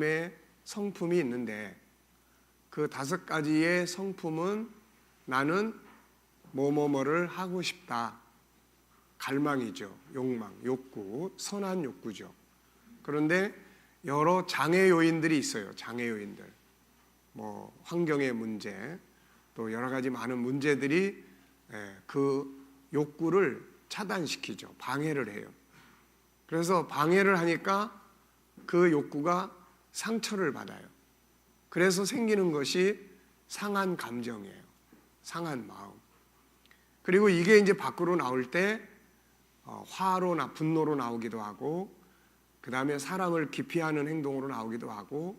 하나님의 성품이 있는데 그 5가지의 성품은 나는 뭐뭐뭐를 하고 싶다. 갈망이죠. 욕망, 욕구, 선한 욕구죠. 그런데 여러 장애 요인들이 있어요. 장애 요인들. 환경의 문제, 또 여러 가지 많은 문제들이 그 욕구를 차단시키죠. 방해를 해요. 그래서 방해를 하니까 그 욕구가 상처를 받아요. 그래서 생기는 것이 상한 감정이에요. 상한 마음. 그리고 이게 이제 밖으로 나올 때 화로나 분노로 나오기도 하고, 그 다음에 사람을 기피하는 행동으로 나오기도 하고,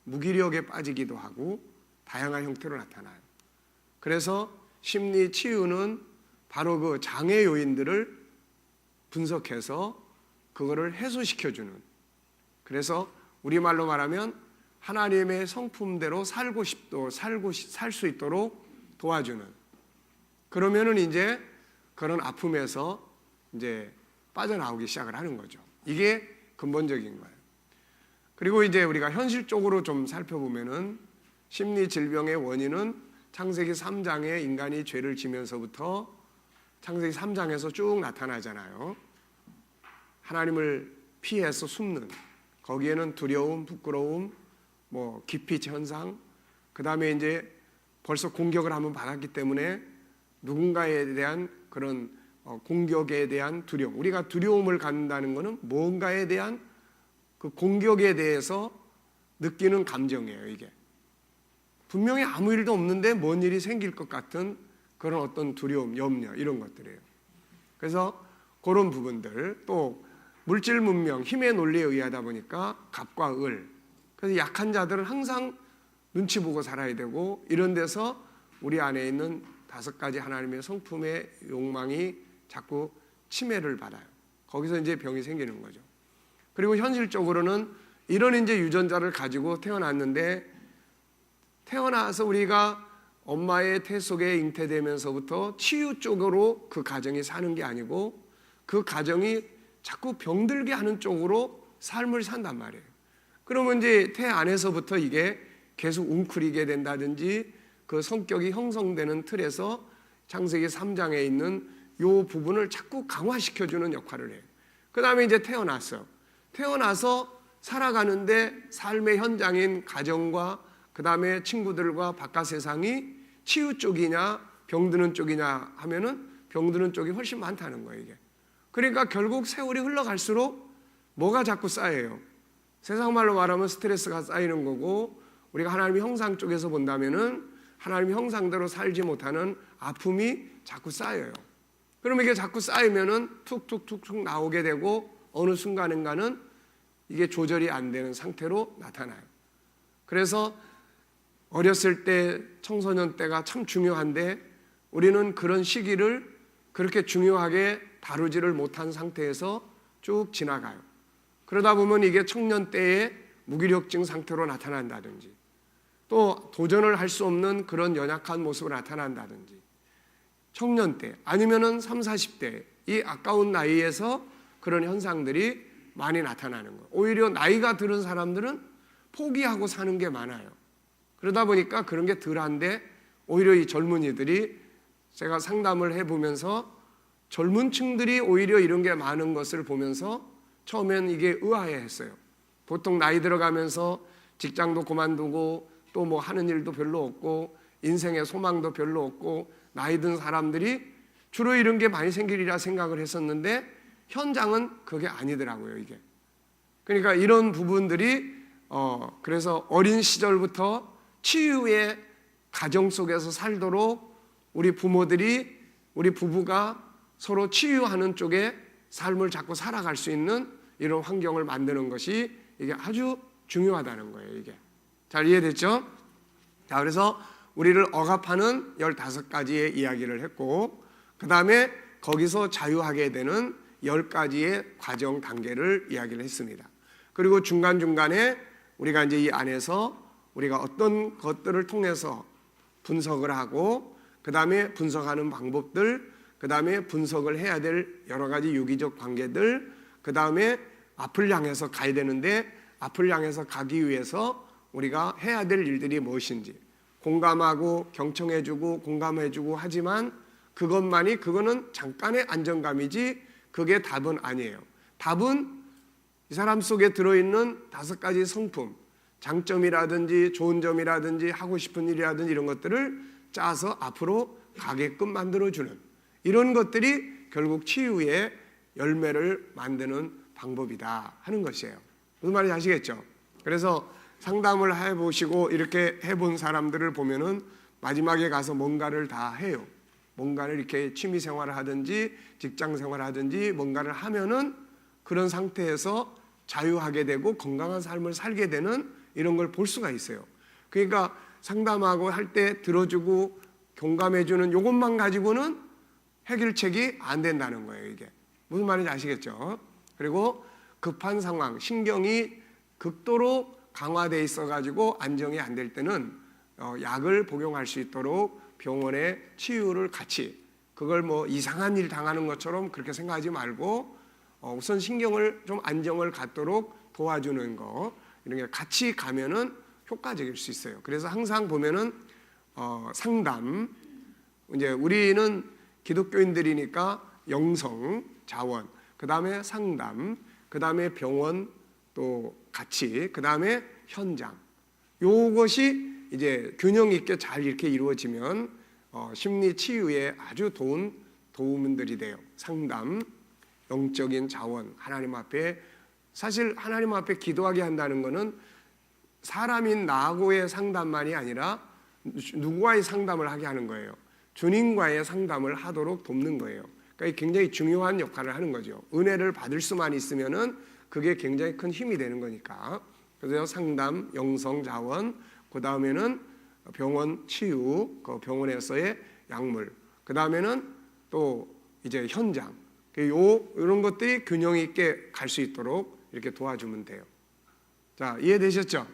무기력에 빠지기도 하고, 다양한 형태로 나타나요. 그래서 심리 치유는 바로 그 장애 요인들을 분석해서 그거를 해소시켜주는, 그래서 우리말로 말하면 하나님의 성품대로 살 수 있도록 도와주는, 그러면은 이제 그런 아픔에서 이제 빠져나오기 시작을 하는 거죠. 이게 근본적인 거예요. 그리고 이제 우리가 현실적으로 좀 살펴보면은 심리 질병의 원인은 창세기 3장에 인간이 죄를 지면서부터 창세기 3장에서 쭉 나타나잖아요. 하나님을 피해서 숨는, 거기에는 두려움, 부끄러움, 기피 현상, 그 다음에 이제 벌써 공격을 한번 받았기 때문에 누군가에 대한 그런 공격에 대한 두려움. 우리가 두려움을 갖는다는 것은 뭔가에 대한 그 공격에 대해서 느끼는 감정이에요. 이게 분명히 아무 일도 없는데 뭔 일이 생길 것 같은 그런 어떤 두려움, 염려, 이런 것들이에요. 그래서 그런 부분들, 또 물질 문명, 힘의 논리에 의하다 보니까 갑과 을, 그래서 약한 자들은 항상 눈치 보고 살아야 되고, 이런 데서 우리 안에 있는 5가지 하나님의 성품의 욕망이 자꾸 침해를 받아요. 거기서 이제 병이 생기는 거죠. 그리고 현실적으로는 이런 이제 유전자를 가지고 태어났는데, 태어나서 우리가 엄마의 태 속에 잉태되면서부터 치유 쪽으로 그 가정이 사는 게 아니고 그 가정이 자꾸 병들게 하는 쪽으로 삶을 산단 말이에요. 그러면 이제 태 안에서부터 이게 계속 웅크리게 된다든지 그 성격이 형성되는 틀에서 창세기 3장에 있는 요 부분을 자꾸 강화시켜주는 역할을 해요. 그 다음에 이제 태어나서 살아가는데 삶의 현장인 가정과 그 다음에 친구들과 바깥 세상이 치유 쪽이냐 병드는 쪽이냐 하면은 병드는 쪽이 훨씬 많다는 거예요. 이게 그러니까 결국 세월이 흘러갈수록 뭐가 자꾸 쌓여요? 세상 말로 말하면 스트레스가 쌓이는 거고, 우리가 하나님의 형상 쪽에서 본다면은 하나님의 형상대로 살지 못하는 아픔이 자꾸 쌓여요. 그러면 이게 자꾸 쌓이면은 툭툭툭툭 나오게 되고 어느 순간인가는 이게 조절이 안 되는 상태로 나타나요. 그래서 어렸을 때, 청소년 때가 참 중요한데 우리는 그런 시기를 그렇게 중요하게 다루지를 못한 상태에서 쭉 지나가요. 그러다 보면 이게 청년 때에 무기력증 상태로 나타난다든지, 또 도전을 할 수 없는 그런 연약한 모습으로 나타난다든지, 청년 때 아니면은 30, 40대 이 아까운 나이에서 그런 현상들이 많이 나타나는 거예요. 오히려 나이가 들은 사람들은 포기하고 사는 게 많아요. 그러다 보니까 그런 게 덜한데, 오히려 이 젊은이들이, 제가 상담을 해보면서 젊은 층들이 오히려 이런 게 많은 것을 보면서 처음엔 이게 의아해했어요. 보통 나이 들어가면서 직장도 그만두고 또 하는 일도 별로 없고 인생의 소망도 별로 없고 나이 든 사람들이 주로 이런 게 많이 생기리라 생각을 했었는데 현장은 그게 아니더라고요. 이게 그러니까 이런 부분들이 그래서 어린 시절부터 치유의 가정 속에서 살도록 우리 부모들이, 우리 부부가 서로 치유하는 쪽에 삶을 자꾸 살아갈 수 있는 이런 환경을 만드는 것이 이게 아주 중요하다는 거예요. 이게 잘 이해됐죠? 자, 그래서 우리를 억압하는 15가지의 이야기를 했고, 그 다음에 거기서 자유하게 되는 10가지의 과정 단계를 이야기를 했습니다. 그리고 중간중간에 우리가 이제 이 안에서 우리가 어떤 것들을 통해서 분석을 하고, 그 다음에 분석하는 방법들, 그 다음에 분석을 해야 될 여러 가지 유기적 관계들, 그 다음에 앞을 향해서 가야 되는데 앞을 향해서 가기 위해서 우리가 해야 될 일들이 무엇인지 공감하고 경청해주고 공감해주고 하지만 그거는 잠깐의 안정감이지 그게 답은 아니에요. 답은 이 사람 속에 들어있는 5가지 성품, 장점이라든지 좋은 점이라든지 하고 싶은 일이라든지 이런 것들을 짜서 앞으로 가게끔 만들어주는 이런 것들이 결국 치유의 열매를 만드는 방법이다 하는 것이에요. 무슨 말인지 아시겠죠? 그래서 상담을 해보시고 이렇게 해본 사람들을 보면은 마지막에 가서 뭔가를 다 해요. 뭔가를 이렇게 취미 생활을 하든지 직장 생활을 하든지 뭔가를 하면은 그런 상태에서 자유하게 되고 건강한 삶을 살게 되는 이런 걸 볼 수가 있어요. 그러니까 상담하고 할 때 들어주고 공감해주는 이것만 가지고는 해결책이 안 된다는 거예요. 이게 무슨 말인지 아시겠죠? 그리고 급한 상황, 신경이 극도로 강화돼 있어가지고 안정이 안 될 때는 약을 복용할 수 있도록 병원에 치유를 같이 그걸 뭐 이상한 일 당하는 것처럼 그렇게 생각하지 말고 우선 신경을 좀 안정을 갖도록 도와주는 거 이런 게 같이 가면은 효과적일 수 있어요. 그래서 항상 보면은 상담 이제 우리는 기독교인들이니까 영성, 자원, 그 다음에 상담, 그 다음에 병원 또 같이 그 다음에 현장 요것이 이제 균형 있게 잘 이렇게 이루어지면 심리 치유에 아주 도움들이 돼요. 상담, 영적인 자원, 하나님 앞에 사실 하나님 앞에 기도하게 한다는 것은 사람인 나하고의 상담만이 아니라 누구와의 상담을 하게 하는 거예요. 주님과의 상담을 하도록 돕는 거예요. 그러니까 굉장히 중요한 역할을 하는 거죠. 은혜를 받을 수만 있으면은 그게 굉장히 큰 힘이 되는 거니까. 그래서 상담, 영성, 자원, 그 다음에는 병원 치유, 그 병원에서의 약물, 그 다음에는 또 이제 현장. 이런 것들이 균형 있게 갈 수 있도록 이렇게 도와주면 돼요. 자, 이해되셨죠?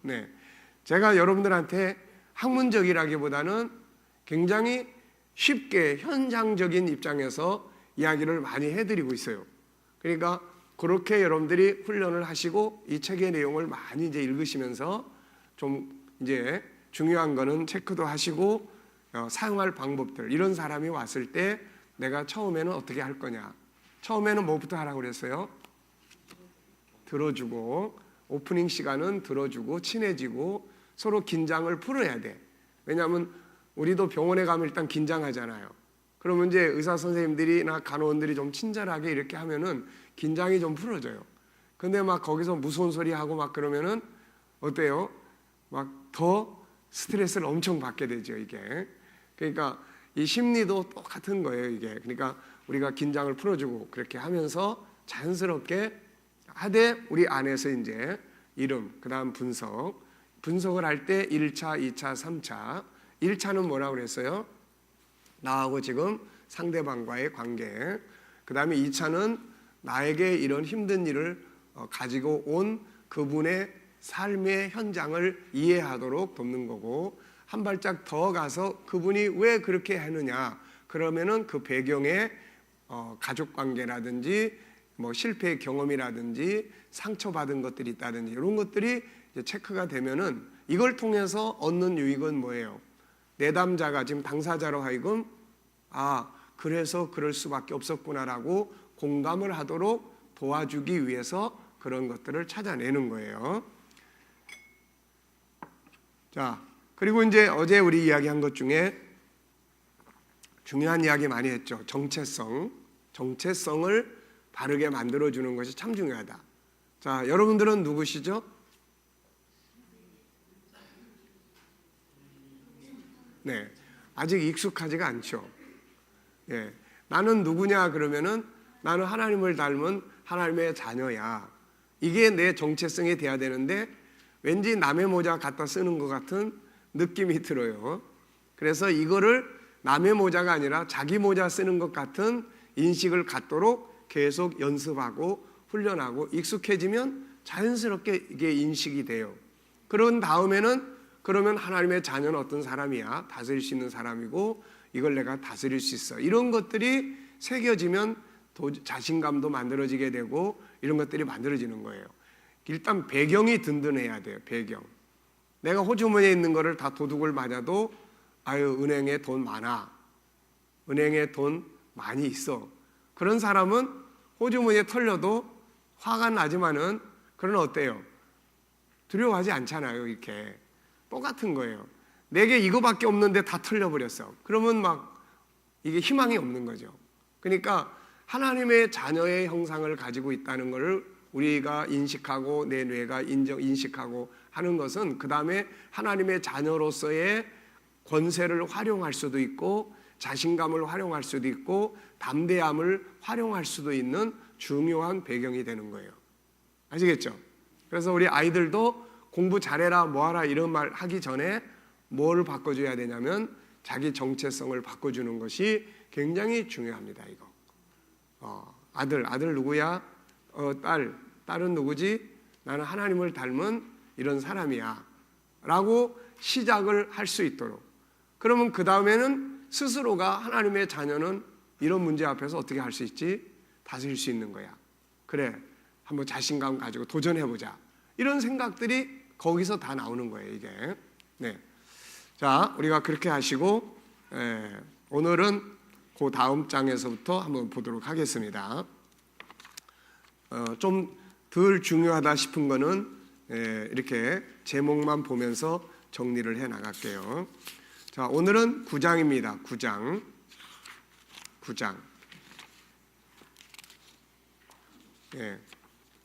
네. 제가 여러분들한테 학문적이라기보다는 굉장히 쉽게 현장적인 입장에서 이야기를 많이 해드리고 있어요. 그러니까 그렇게 여러분들이 훈련을 하시고 이 책의 내용을 많이 이제 읽으시면서 좀 이제 중요한 거는 체크도 하시고 사용할 방법들 이런 사람이 왔을 때 내가 처음에는 어떻게 할 거냐. 처음에는 뭐부터 하라고 그랬어요? 들어주고 오프닝 시간은 들어주고 친해지고 서로 긴장을 풀어야 돼. 왜냐하면 우리도 병원에 가면 일단 긴장하잖아요. 그러면 이제 의사 선생님들이나 간호원들이 좀 친절하게 이렇게 하면은 긴장이 좀 풀어져요. 근데 막 거기서 무서운 소리 하고 막 그러면은 어때요? 막 더 스트레스를 엄청 받게 되죠, 이게. 그러니까 이 심리도 똑같은 거예요, 이게. 그러니까 우리가 긴장을 풀어주고 그렇게 하면서 자연스럽게 하되 우리 안에서 이제 이름, 그 다음 분석을 할 때 1차, 2차, 3차 1차는 뭐라고 그랬어요? 나하고 지금 상대방과의 관계. 그 다음에 2차는 나에게 이런 힘든 일을 가지고 온 그분의 삶의 현장을 이해하도록 돕는 거고 한 발짝 더 가서 그분이 왜 그렇게 하느냐 그러면은 그 배경에 가족관계라든지 뭐 실패의 경험이라든지 상처받은 것들이 있다든지 이런 것들이 이제 체크가 되면은 이걸 통해서 얻는 유익은 뭐예요? 내담자가 지금 당사자로 하여금 그래서 그럴 수밖에 없었구나라고 공감을 하도록 도와주기 위해서 그런 것들을 찾아내는 거예요. 자, 그리고 이제 어제 우리 이야기한 것 중에 중요한 이야기 많이 했죠. 정체성을 바르게 만들어주는 것이 참 중요하다. 자, 여러분들은 누구시죠? 네, 아직 익숙하지가 않죠. 예, 나는 누구냐 그러면은 나는 하나님을 닮은 하나님의 자녀야. 이게 내 정체성이 돼야 되는데 왠지 남의 모자 갖다 쓰는 것 같은 느낌이 들어요. 그래서 이거를 남의 모자가 아니라 자기 모자 쓰는 것 같은 인식을 갖도록 계속 연습하고 훈련하고 익숙해지면 자연스럽게 이게 인식이 돼요. 그런 다음에는 그러면 하나님의 자녀는 어떤 사람이야? 다스릴 수 있는 사람이고 이걸 내가 다스릴 수 있어. 이런 것들이 새겨지면 자신감도 만들어지게 되고 이런 것들이 만들어지는 거예요. 일단 배경이 든든해야 돼요. 배경. 내가 호주머니에 있는 거를 다 도둑을 맞아도 아유 은행에 돈 많아. 은행에 돈 많이 있어. 그런 사람은 호주머니에 털려도 화가 나지만은 그런 어때요? 두려워하지 않잖아요. 이렇게 똑같은 거예요. 내게 이거밖에 없는데 다 털려버렸어. 그러면 막 이게 희망이 없는 거죠. 그러니까 하나님의 자녀의 형상을 가지고 있다는 것을 우리가 인식하고 내 뇌가 인식하고 하는 것은 그 다음에 하나님의 자녀로서의 권세를 활용할 수도 있고 자신감을 활용할 수도 있고 담대함을 활용할 수도 있는 중요한 배경이 되는 거예요. 아시겠죠? 그래서 우리 아이들도 공부 잘해라 뭐하라 이런 말 하기 전에 뭘 바꿔줘야 되냐면 자기 정체성을 바꿔주는 것이 굉장히 중요합니다. 이거 아들 누구야? 딸은 누구지? 나는 하나님을 닮은 이런 사람이야 라고 시작을 할 수 있도록. 그러면 그 다음에는 스스로가 하나님의 자녀는 이런 문제 앞에서 어떻게 할 수 있지? 다스릴 수 있는 거야. 그래, 한번 자신감 가지고 도전해보자. 이런 생각들이 거기서 다 나오는 거예요, 이게. 네. 자, 우리가 그렇게 하시고, 오늘은 그 다음 장에서부터 한번 보도록 하겠습니다. 좀 덜 중요하다 싶은 거는 이렇게 제목만 보면서 정리를 해 나갈게요. 자, 오늘은 9장입니다. 9장. 예.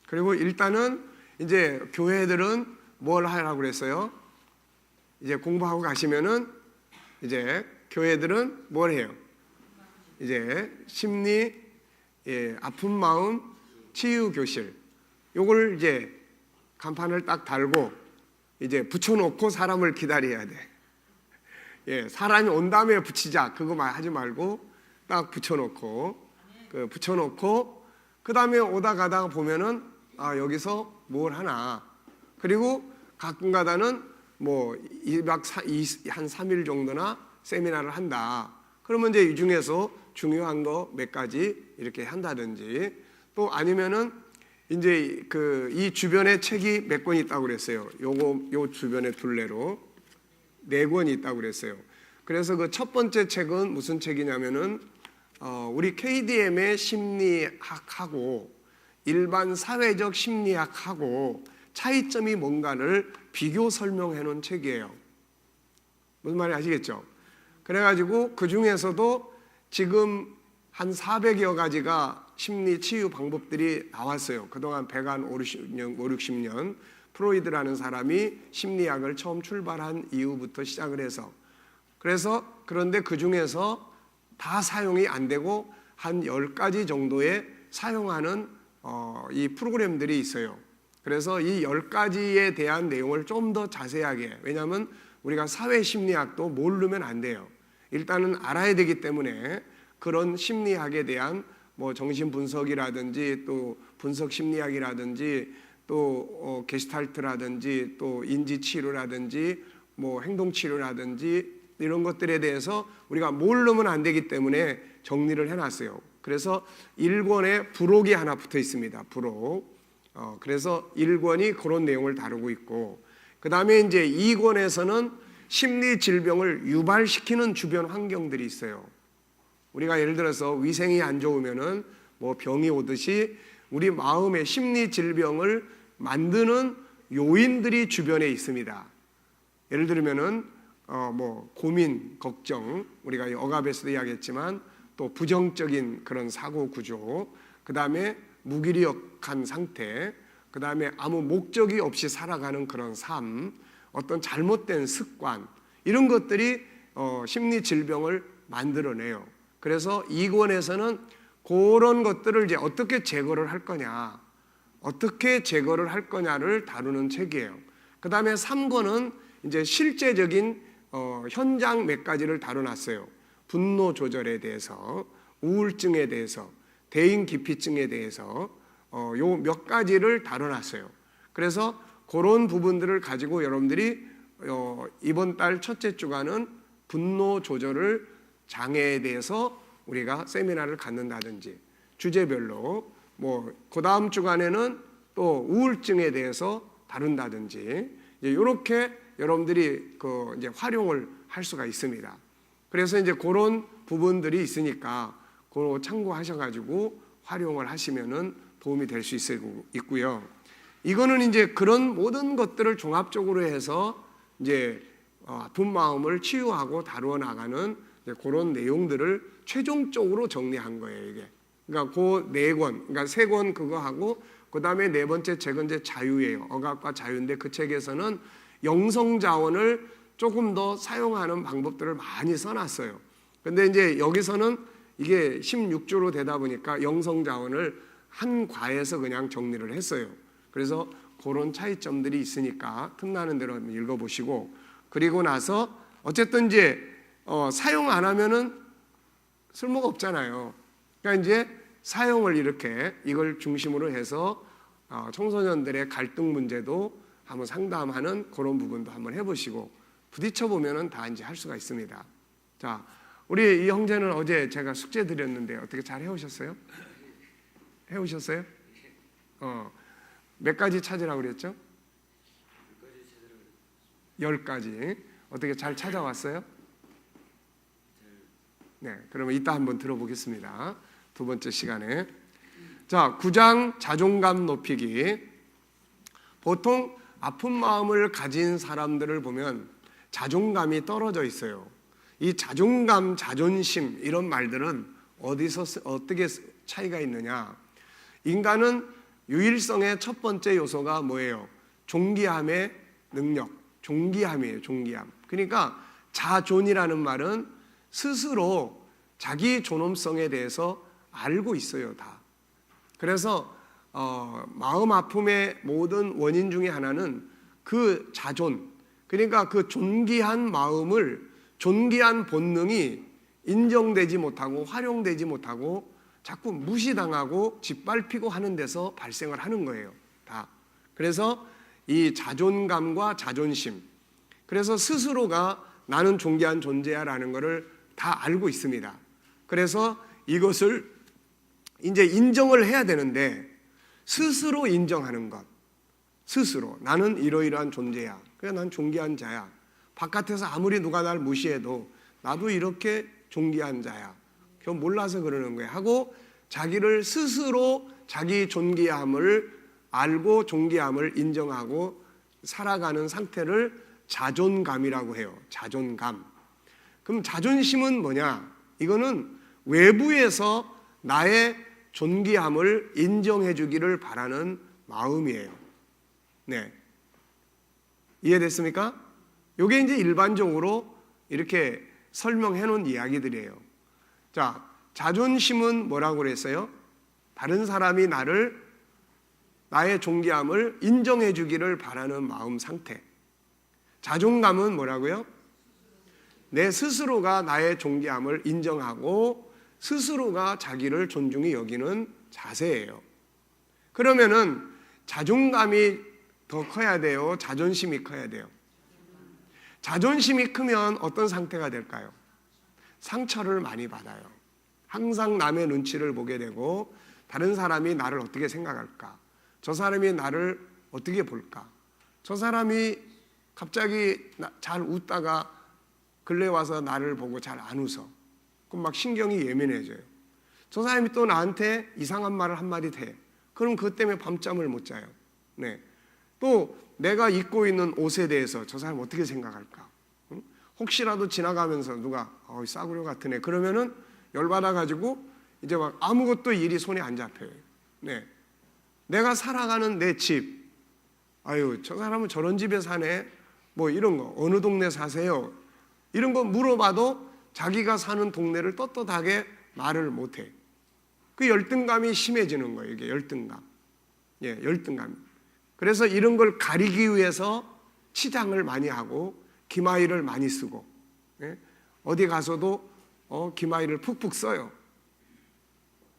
그리고 일단은 이제 교회들은 뭘 하라고 그랬어요? 이제 공부하고 가시면은 이제 교회들은 뭘 해요? 이제 심리, 아픈 마음 치유 교실. 요걸 이제 간판을 딱 달고 이제 붙여놓고 사람을 기다려야 돼. 예, 사람이 온 다음에 붙이자 그거 하지 말고 딱 붙여놓고 그 다음에 오다 가다가 보면은 여기서 뭘 하나. 그리고 가끔가다는 뭐 2박 한 3일 정도나 세미나를 한다. 그러면 이제 이 중에서 중요한 거 몇 가지 이렇게 한다든지 또 아니면은 이제 이 주변에 책이 몇 권 있다고 그랬어요. 요 주변에 둘레로 4권 있다고 그랬어요. 그래서 그 첫 번째 책은 무슨 책이냐면은 우리 KDM의 심리학하고 일반 사회적 심리학하고 차이점이 뭔가를 비교 설명해 놓은 책이에요. 무슨 말인지 아시겠죠? 그래가지고 그 중에서도 지금 한 400여 가지가 심리 치유 방법들이 나왔어요. 그동안 150년 프로이드라는 사람이 심리학을 처음 출발한 이후부터 시작을 해서 그런데 그 중에서 다 사용이 안 되고 한 10가지 정도의 사용하는 이 프로그램들이 있어요. 그래서 이 10가지에 대한 내용을 좀 더 자세하게, 왜냐하면 우리가 사회심리학도 모르면 안 돼요. 일단은 알아야 되기 때문에 그런 심리학에 대한 뭐 정신분석이라든지 또 분석심리학이라든지 또 게슈탈트라든지 또 인지치료라든지 뭐 행동치료라든지 이런 것들에 대해서 우리가 모르면 안 되기 때문에 정리를 해놨어요. 그래서 1권에 부록이 하나 붙어 있습니다. 부록. 그래서 1권이 그런 내용을 다루고 있고, 그 다음에 이제 2권에서는 심리 질병을 유발시키는 주변 환경들이 있어요. 우리가 예를 들어서 위생이 안 좋으면은 뭐 병이 오듯이 우리 마음의 심리 질병을 만드는 요인들이 주변에 있습니다. 예를 들면은 뭐 고민, 걱정, 우리가 억압에서도 이야기했지만 또 부정적인 그런 사고 구조, 그 다음에 무기력한 상태, 그 다음에 아무 목적이 없이 살아가는 그런 삶, 어떤 잘못된 습관, 이런 것들이 심리 질병을 만들어내요. 그래서 2권에서는 그런 것들을 이제 어떻게 제거를 할 거냐를 다루는 책이에요. 그 다음에 3권은 이제 실제적인 현장 몇 가지를 다뤄놨어요. 분노 조절에 대해서, 우울증에 대해서, 대인 기피증에 대해서 요 몇 가지를 다뤄놨어요. 그래서 그런 부분들을 가지고 여러분들이 이번 달 첫째 주간은 분노 조절을 장애에 대해서 우리가 세미나를 갖는다든지 주제별로, 뭐 그 다음 주간에는 또 우울증에 대해서 다룬다든지 이렇게 여러분들이 이제 활용을 할 수가 있습니다. 그래서 이제 그런 부분들이 있으니까 그거 참고하셔가지고 활용을 하시면은 도움이 될 수 있고요. 이거는 이제 그런 모든 것들을 종합적으로 해서 이제 아픈 마음을 치유하고 다루어 나가는 그런 내용들을 최종적으로 정리한 거예요, 이게. 그러니까 그 4권, 그러니까 3권 그거 하고 그 다음에 4번째 책은 이제 자유예요. 억압과 자유인데 그 책에서는 영성 자원을 조금 더 사용하는 방법들을 많이 써놨어요. 근데 이제 여기서는 이게 16주로 되다 보니까 영성 자원을 한 과에서 그냥 정리를 했어요. 그래서 그런 차이점들이 있으니까 틈나는 대로 한번 읽어보시고, 그리고 나서 어쨌든 이제 사용 안 하면은 쓸모가 없잖아요. 그러니까 이제 사용을 이렇게 이걸 중심으로 해서 청소년들의 갈등 문제도 한번 상담하는 그런 부분도 한번 해보시고 부딪혀 보면은 다 이제 할 수가 있습니다. 자, 우리 이 형제는 어제 제가 숙제 드렸는데 어떻게 잘 해오셨어요? 해오셨어요? 몇 가지 찾으라고 그랬죠? 10가지. 어떻게 잘 찾아왔어요? 네, 그러면 이따 한번 들어보겠습니다. 2번째 시간에. 자, 9장 자존감 높이기. 보통 아픈 마음을 가진 사람들을 보면 자존감이 떨어져 있어요. 이 자존감, 자존심 이런 말들은 어떻게 차이가 있느냐? 인간은 유일성의 첫 번째 요소가 뭐예요? 존귀함의 능력, 존귀함이에요. 존귀함. 그러니까 자존이라는 말은 스스로 자기 존엄성에 대해서 알고 있어요, 다. 그래서 마음 아픔의 모든 원인 중에 하나는 그 자존, 그러니까 그 존귀한 마음을, 존귀한 본능이 인정되지 못하고 활용되지 못하고 자꾸 무시당하고 짓밟히고 하는 데서 발생을 하는 거예요, 다. 그래서 이 자존감과 자존심, 그래서 스스로가 나는 존귀한 존재야라는 것을 다 알고 있습니다. 그래서 이것을 이제 인정을 해야 되는데 스스로 인정하는 것, 스스로 나는 이러이러한 존재야, 그래 난 존귀한 자야, 바깥에서 아무리 누가 날 무시해도 나도 이렇게 존귀한 자야, 그건 몰라서 그러는 거야 하고 자기를 스스로 자기 존귀함을 알고 존귀함을 인정하고 살아가는 상태를 자존감이라고 해요. 자존감. 그럼 자존심은 뭐냐? 이거는 외부에서 나의 존귀함을 인정해 주기를 바라는 마음이에요. 네. 이해됐습니까? 이게 이제 일반적으로 이렇게 설명해 놓은 이야기들이에요. 자, 자존심은 뭐라고 그랬어요? 다른 사람이 나의 존귀함을 인정해 주기를 바라는 마음 상태. 자존감은 뭐라고요? 내 스스로가 나의 존귀함을 인정하고 스스로가 자기를 존중히 여기는 자세예요. 그러면은 자존감이 더 커야 돼요? 자존심이 커야 돼요? 자존심이 크면 어떤 상태가 될까요? 상처를 많이 받아요. 항상 남의 눈치를 보게 되고 다른 사람이 나를 어떻게 생각할까? 저 사람이 나를 어떻게 볼까? 저 사람이 갑자기 잘 웃다가 근래 와서 나를 보고 잘 안 웃어. 그럼 막 신경이 예민해져요. 저 사람이 또 나한테 이상한 말을 한마디 해. 그럼 그것 때문에 밤잠을 못 자요. 네. 또 내가 입고 있는 옷에 대해서 저 사람 어떻게 생각할까? 응? 혹시라도 지나가면서 누가 싸구려 같은 애 그러면은 열받아가지고 이제 막 아무것도 일이 손에 안 잡혀요. 네. 내가 살아가는 내 집, 아유 저 사람은 저런 집에 사네, 뭐 이런 거, 어느 동네 사세요? 이런 거 물어봐도 자기가 사는 동네를 떳떳하게 말을 못해. 그 열등감이 심해지는 거예요. 이게 열등감. 예, 열등감. 그래서 이런 걸 가리기 위해서 치장을 많이 하고 기마이를 많이 쓰고, 예? 어디 가서도 기마이를 푹푹 써요.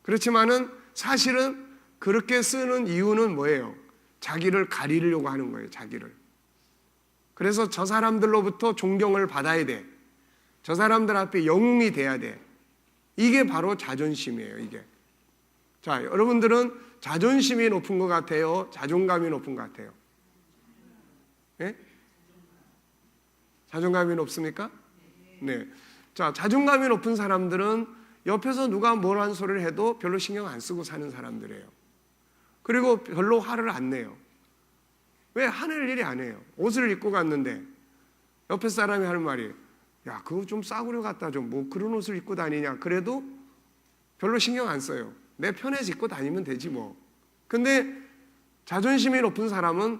그렇지만은 사실은 그렇게 쓰는 이유는 뭐예요? 자기를 가리려고 하는 거예요. 자기를. 그래서 저 사람들로부터 존경을 받아야 돼. 저 사람들 앞에 영웅이 돼야 돼. 이게 바로 자존심이에요. 이게. 자, 여러분들은 자존심이 높은 것 같아요? 자존감이 높은 것 같아요? 네? 자존감이 높습니까? 네. 자, 자존감이 높은 사람들은 옆에서 누가 뭘 한 소리를 해도 별로 신경 안 쓰고 사는 사람들이에요. 그리고 별로 화를 안 내요. 왜? 화낼 일이 아니에요. 옷을 입고 갔는데 옆에 사람이 하는 말이, 야, 그거 좀 싸구려 같다, 좀 뭐 그런 옷을 입고 다니냐. 그래도 별로 신경 안 써요. 내 편에 입고 다니면 되지 뭐. 근데 자존심이 높은 사람은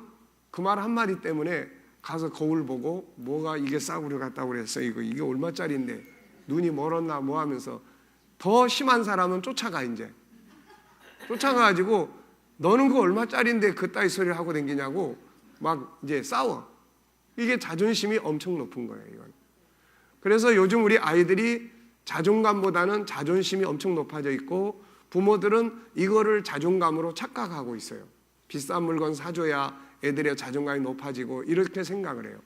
그 말 한마디 때문에 가서 거울 보고, 뭐가 이게 싸구려 같다고 그랬어, 이게 얼마짜리인데 눈이 멀었나 뭐 하면서, 더 심한 사람은 쫓아가. 이제 쫓아가가지고 너는 그거 얼마짜리인데 그따위 소리를 하고 다니냐고 막 이제 싸워. 이게 자존심이 엄청 높은 거예요, 이건. 그래서 요즘 우리 아이들이 자존감보다는 자존심이 엄청 높아져 있고, 부모들은 이거를 자존감으로 착각하고 있어요. 비싼 물건 사줘야 애들의 자존감이 높아지고 이렇게 생각을 해요.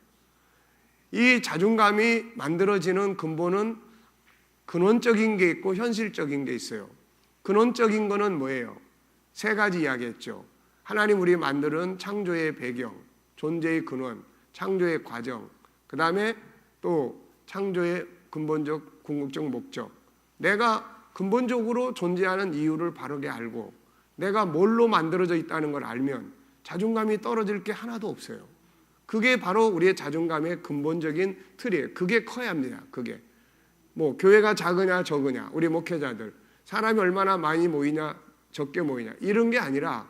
이 자존감이 만들어지는 근본은 근원적인 게 있고 현실적인 게 있어요. 근원적인 거는 뭐예요? 세 가지 이야기했죠. 하나님 우리 만드는 창조의 배경, 존재의 근원, 창조의 과정, 그 다음에 또 창조의 근본적 궁극적 목적. 내가 근본적으로 존재하는 이유를 바르게 알고 내가 뭘로 만들어져 있다는 걸 알면 자존감이 떨어질 게 하나도 없어요. 그게 바로 우리의 자존감의 근본적인 틀이에요. 그게 커야 합니다. 그게 뭐 교회가 작으냐 적으냐, 우리 목회자들 사람이 얼마나 많이 모이냐 적게 모이냐 이런 게 아니라,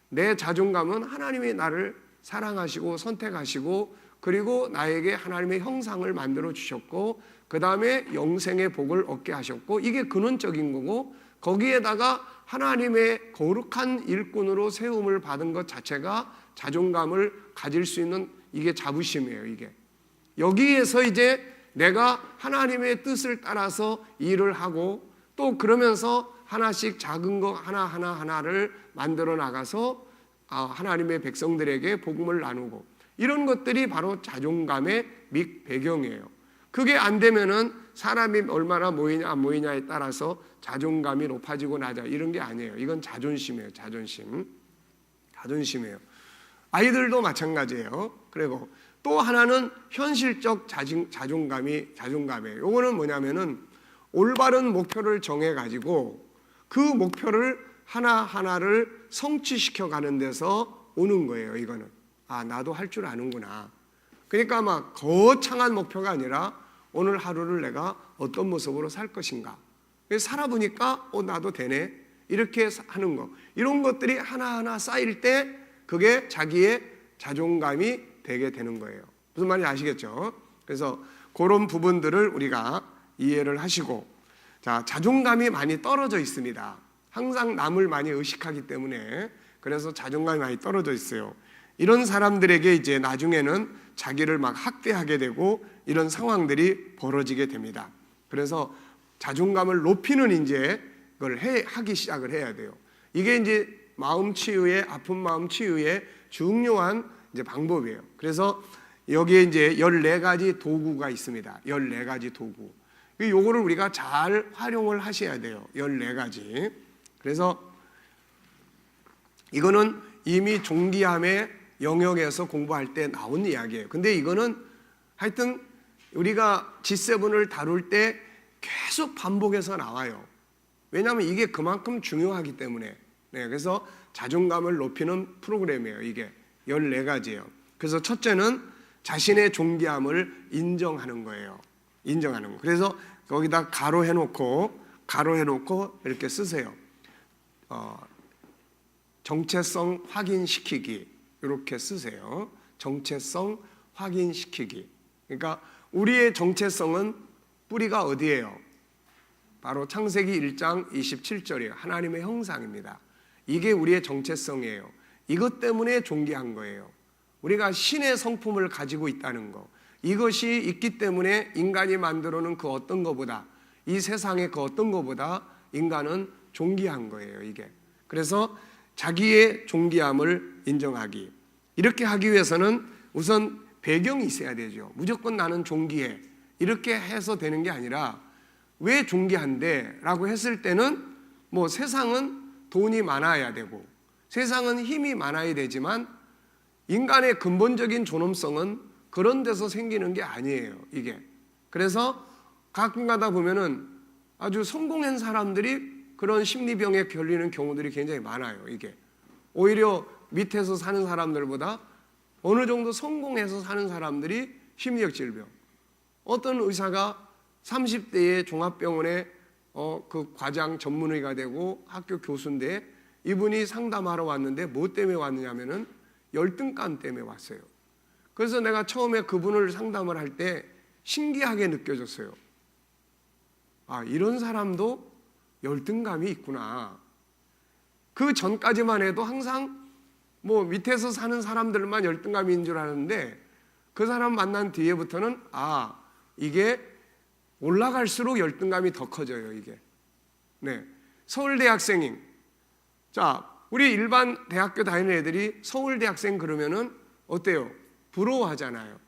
내 자존감은 하나님이 나를 사랑하시고 선택하시고 그리고 나에게 하나님의 형상을 만들어 주셨고 그 다음에 영생의 복을 얻게 하셨고, 이게 근원적인 거고, 거기에다가 하나님의 거룩한 일꾼으로 세움을 받은 것 자체가 자존감을 가질 수 있는, 이게 자부심이에요. 이게 여기에서 이제 내가 하나님의 뜻을 따라서 일을 하고, 또 그러면서 하나씩 작은 거 하나를 만들어 나가서 하나님의 백성들에게 복음을 나누고, 이런 것들이 바로 자존감의 배경이에요. 그게 안 되면은 사람이 얼마나 모이냐 안 모이냐에 따라서 자존감이 높아지고 낮아, 이런 게 아니에요. 이건 자존심이에요. 자존심이에요. 아이들도 마찬가지예요. 그리고 또 하나는 현실적 자존감이에요. 요거는 뭐냐면은 올바른 목표를 정해가지고 그 목표를 하나하나를 성취시켜 가는 데서 오는 거예요. 이거는 나도 할 줄 아는구나. 그러니까 막 거창한 목표가 아니라 오늘 하루를 내가 어떤 모습으로 살 것인가, 살아보니까 나도 되네, 이렇게 하는 거, 이런 것들이 하나하나 쌓일 때 그게 자기의 자존감이 되게 되는 거예요. 무슨 말인지 아시겠죠? 그래서 그런 부분들을 우리가 이해를 하시고, 자, 자존감이 많이 떨어져 있습니다. 항상 남을 많이 의식하기 때문에 그래서 자존감이 많이 떨어져 있어요. 이런 사람들에게 이제 나중에는 자기를 막 학대하게 되고 이런 상황들이 벌어지게 됩니다. 그래서 자존감을 높이는 이제 그걸 하기 시작을 해야 돼요. 이게 이제 마음 치유의, 아픈 마음 치유의 중요한 이제 방법이에요. 그래서 여기에 이제 14가지 도구가 있습니다. 14가지 도구. 요거를 우리가 잘 활용을 하셔야 돼요. 14가지. 그래서 이거는 이미 종기함의 영역에서 공부할 때 나온 이야기예요. 근데 이거는 하여튼 우리가 G7을 다룰 때 계속 반복해서 나와요. 왜냐하면 이게 그만큼 중요하기 때문에. 네, 그래서 자존감을 높이는 프로그램이에요. 이게 14가지예요. 그래서 첫째는 자신의 존귀함을 인정하는 거예요. 인정하는 거. 그래서 거기다 가로해놓고 이렇게 쓰세요. 정체성 확인시키기, 이렇게 쓰세요. 정체성 확인시키기. 그러니까 우리의 정체성은 뿌리가 어디예요? 바로 창세기 1장 27절이에요. 하나님의 형상입니다. 이게 우리의 정체성이에요. 이것 때문에 존귀한 거예요. 우리가 신의 성품을 가지고 있다는 거, 이것이 있기 때문에 인간이 만들어놓은 그 어떤 것보다, 이 세상의 그 어떤 것보다 인간은 존귀한 거예요. 이게. 그래서 자기의 존귀함을 인정하기, 이렇게 하기 위해서는 우선 배경이 있어야 되죠. 무조건 나는 존귀해, 이렇게 해서 되는 게 아니라 왜 존귀한데? 라고 했을 때는 뭐 세상은 돈이 많아야 되고 세상은 힘이 많아야 되지만 인간의 근본적인 존엄성은 그런 데서 생기는 게 아니에요, 이게. 그래서 가끔 가다 보면은 아주 성공한 사람들이 그런 심리병에 걸리는 경우들이 굉장히 많아요, 이게. 오히려 밑에서 사는 사람들보다 어느 정도 성공해서 사는 사람들이 심리적 질병. 어떤 의사가 30대에 종합병원에 그 과장 전문의가 되고 학교 교수인데 이분이 상담하러 왔는데 뭐 때문에 왔느냐면은 열등감 때문에 왔어요. 그래서 내가 처음에 그분을 상담을 할 때 신기하게 느껴졌어요. 아, 이런 사람도 열등감이 있구나. 그 전까지만 해도 항상 뭐 밑에서 사는 사람들만 열등감이 있는 줄 알았는데 그 사람 만난 뒤에부터는 이게 올라갈수록 열등감이 더 커져요, 이게. 네. 서울대 학생인. 자, 우리 일반 대학교 다니는 애들이 서울대 학생 그러면은 어때요? 부러워하잖아요.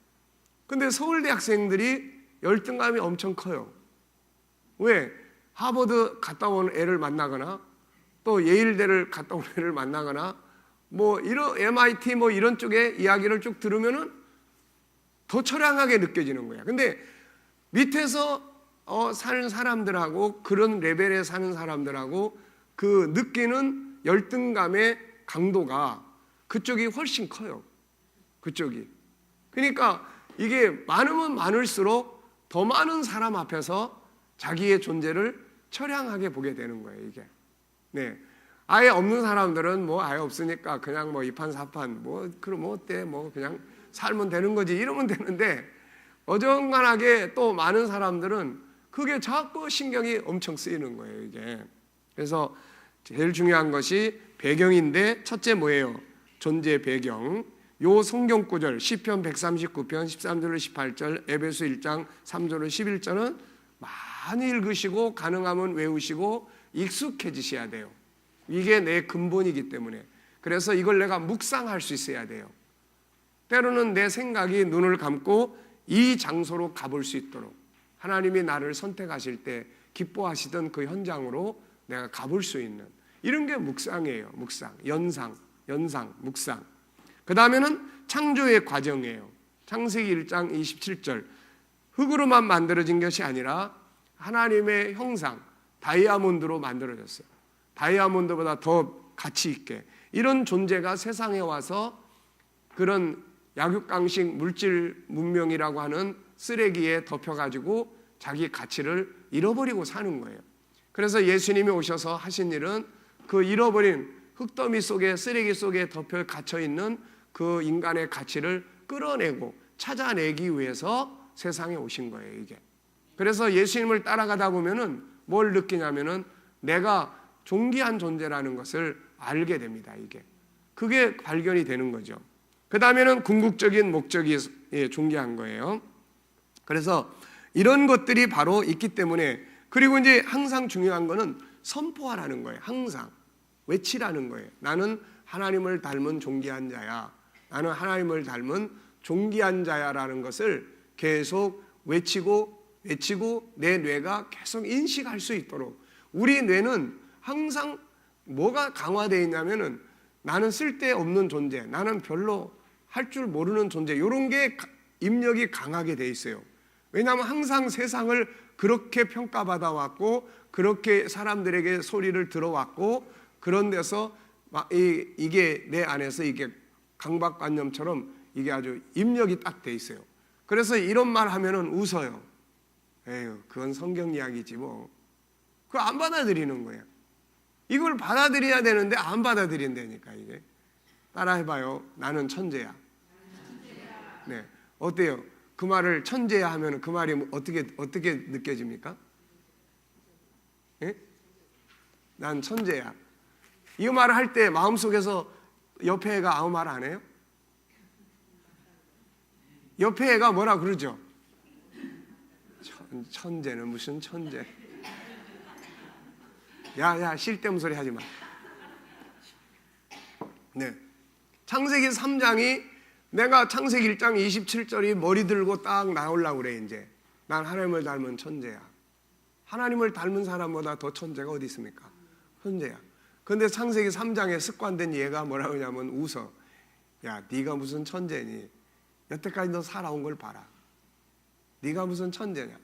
근데 서울대 학생들이 열등감이 엄청 커요. 왜? 하버드 갔다 온 애를 만나거나 또 예일대를 갔다 온 애를 만나거나 뭐 이런 MIT 뭐 이런 쪽의 이야기를 쭉 들으면은 더 처량하게 느껴지는 거야. 근데 밑에서 사는 사람들하고 그런 레벨에 사는 사람들하고 그 느끼는 열등감의 강도가 그쪽이 훨씬 커요. 그쪽이. 그러니까 이게 많으면 많을수록 더 많은 사람 앞에서 자기의 존재를 처량하게 보게 되는 거예요, 이게. 네. 아예 없는 사람들은 뭐 아예 없으니까 그냥 뭐 이판사판 뭐 그럼 어때? 뭐 그냥 살면 되는 거지 이러면 되는데 어정간하게 또 많은 사람들은 그게 자꾸 신경이 엄청 쓰이는 거예요, 이게. 그래서 제일 중요한 것이 배경인데 첫째 뭐예요? 존재 배경. 요 성경 구절 시편 139편 13절로 18절 에베소 1장 3절로 11절은 많이 읽으시고 가능하면 외우시고 익숙해지셔야 돼요. 이게 내 근본이기 때문에. 그래서 이걸 내가 묵상할 수 있어야 돼요. 때로는 내 생각이 눈을 감고 이 장소로 가볼 수 있도록 하나님이 나를 선택하실 때 기뻐하시던 그 현장으로 내가 가볼 수 있는 이런 게 묵상이에요. 묵상, 연상, 묵상. 그 다음에는 창조의 과정이에요. 창세기 1장 27절 흙으로만 만들어진 것이 아니라 하나님의 형상 다이아몬드로 만들어졌어요. 다이아몬드보다 더 가치 있게 이런 존재가 세상에 와서 그런 약육강식 물질 문명이라고 하는 쓰레기에 덮여가지고 자기 가치를 잃어버리고 사는 거예요. 그래서 예수님이 오셔서 하신 일은 그 잃어버린 흙더미 속에 쓰레기 속에 덮여 갇혀있는 그 인간의 가치를 끌어내고 찾아내기 위해서 세상에 오신 거예요, 이게. 그래서 예수님을 따라가다 보면은 뭘 느끼냐면은 내가 존귀한 존재라는 것을 알게 됩니다, 이게. 그게 발견이 되는 거죠. 그 다음에는 궁극적인 목적이 존귀한 거예요. 그래서 이런 것들이 바로 있기 때문에 그리고 이제 항상 중요한 거는 선포하라는 거예요. 항상 외치라는 거예요. 나는 하나님을 닮은 존귀한 자야. 나는 하나님을 닮은 존귀한 자야라는 것을 계속 외치고 내 뇌가 계속 인식할 수 있도록 우리 뇌는 항상 뭐가 강화되어 있냐면은 나는 쓸데없는 존재, 나는 별로 할 줄 모르는 존재 이런 게 입력이 강하게 돼 있어요. 왜냐하면 항상 세상을 그렇게 평가받아 왔고 그렇게 사람들에게 소리를 들어왔고 그런 데서 이게 내 안에서 이게 강박관념처럼 이게 아주 입력이 딱 돼 있어요. 그래서 이런 말 하면은 웃어요. 에휴, 그건 성경 이야기지 뭐. 그거 안 받아들이는 거예요. 이걸 받아들여야 되는데 안 받아들인다니까 이게. 따라해봐요. 나는 천재야. 네, 어때요? 그 말을 천재야 하면 그 말이 어떻게 느껴집니까? 예? 난 천재야. 이 말을 할 때 마음속에서 옆에 애가 아무 말 안 해요? 옆에 애가 뭐라 그러죠? 천재는 무슨 천재? 야, 쓸데없는 소리 하지 마. 네. 창세기 3장이 내가 창세기 1장 27절이 머리 들고 딱 나오려고 그래 이제. 난 하나님을 닮은 천재야. 하나님을 닮은 사람보다 더 천재가 어디 있습니까? 천재야. 그 근데 창세기 3장에 습관된 얘가 뭐라고 하냐면 웃어. 야, 네가 무슨 천재니? 여태까지 너 살아온 걸 봐라. 네가 무슨 천재냐?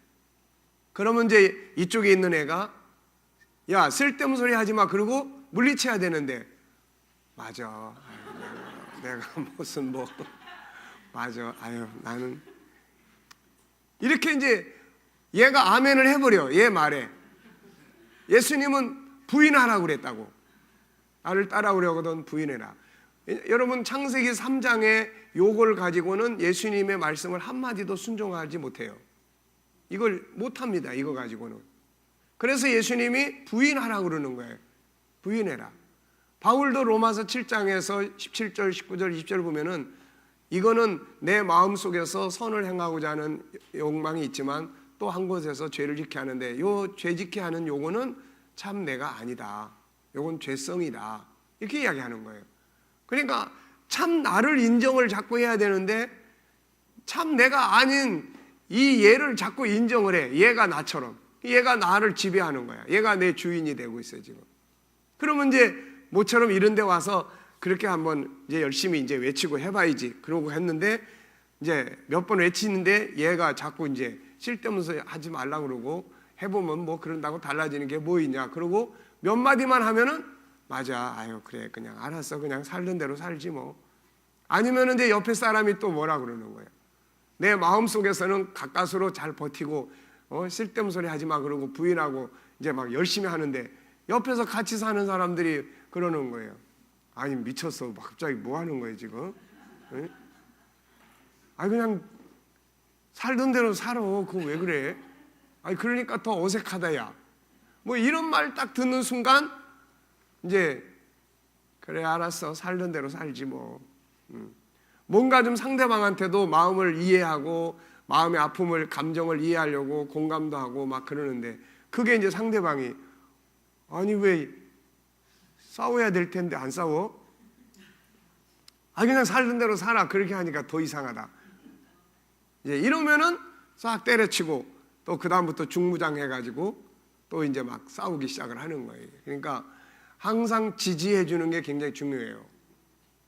그러면 이제 이쪽에 있는 애가 야, 쓸데없는 소리 하지 마. 그러고 물리쳐야 되는데 맞아. 아유, 내가 무슨 뭐 맞아. 아유, 나는 이렇게 이제 얘가 아멘을 해버려. 얘 말에 예수님은 부인하라고 그랬다고. 나를 따라오려거든 부인해라. 여러분 창세기 3장의 요걸 가지고는 예수님의 말씀을 한마디도 순종하지 못해요. 이걸 못합니다. 이거 가지고는. 그래서 예수님이 부인하라고 그러는 거예요. 부인해라. 바울도 로마서 7장에서 17절, 19절, 20절 보면은 이거는 내 마음속에서 선을 행하고자 하는 욕망이 있지만 또 한 곳에서 죄를 짓게 하는데 요 죄 짓게 하는 요거는 참 내가 아니다. 요건 죄성이다. 이렇게 이야기하는 거예요. 그러니까 참 나를 인정을 자꾸 해야 되는데 참 내가 아닌 이 얘를 자꾸 인정을 해. 얘가 나처럼. 얘가 나를 지배하는 거야. 얘가 내 주인이 되고 있어요, 지금. 그러면 이제 모처럼 이런 데 와서 그렇게 한번 이제 열심히 이제 외치고 해봐야지. 그러고 했는데 이제 몇 번 외치는데 얘가 자꾸 이제 쓸데없는 소리 하지 말라 그러고 해보면 뭐 그런다고 달라지는 게 뭐 있냐. 그러고 몇 마디만 하면은 맞아. 아유, 그래. 그냥 알았어. 그냥 살던 대로 살지 뭐. 아니면은 이제 옆에 사람이 또 뭐라 그러는 거예요. 내 마음속에서는 가까스로 잘 버티고 쓸데없는 소리 하지 마 그러고 부인하고 이제 막 열심히 하는데 옆에서 같이 사는 사람들이 그러는 거예요. 아니 미쳤어. 갑자기 뭐 하는 거예요 지금? 응? 아니 그냥 살던 대로 살아. 그거 왜 그래? 아니 그러니까 더 어색하다 야. 뭐 이런 말 딱 듣는 순간 이제 그래 알았어. 살던 대로 살지 뭐. 뭔가 좀 상대방한테도 마음을 이해하고 마음의 아픔을 감정을 이해하려고 공감도 하고 막 그러는데 그게 이제 상대방이 아니 왜 싸워야 될 텐데 안 싸워? 아 그냥 살던 대로 살아. 그렇게 하니까 더 이상하다. 이제 이러면은 싹 때려치고 또 그 다음부터 중무장해가지고 또 이제 막 싸우기 시작을 하는 거예요. 그러니까 항상 지지해 주는 게 굉장히 중요해요.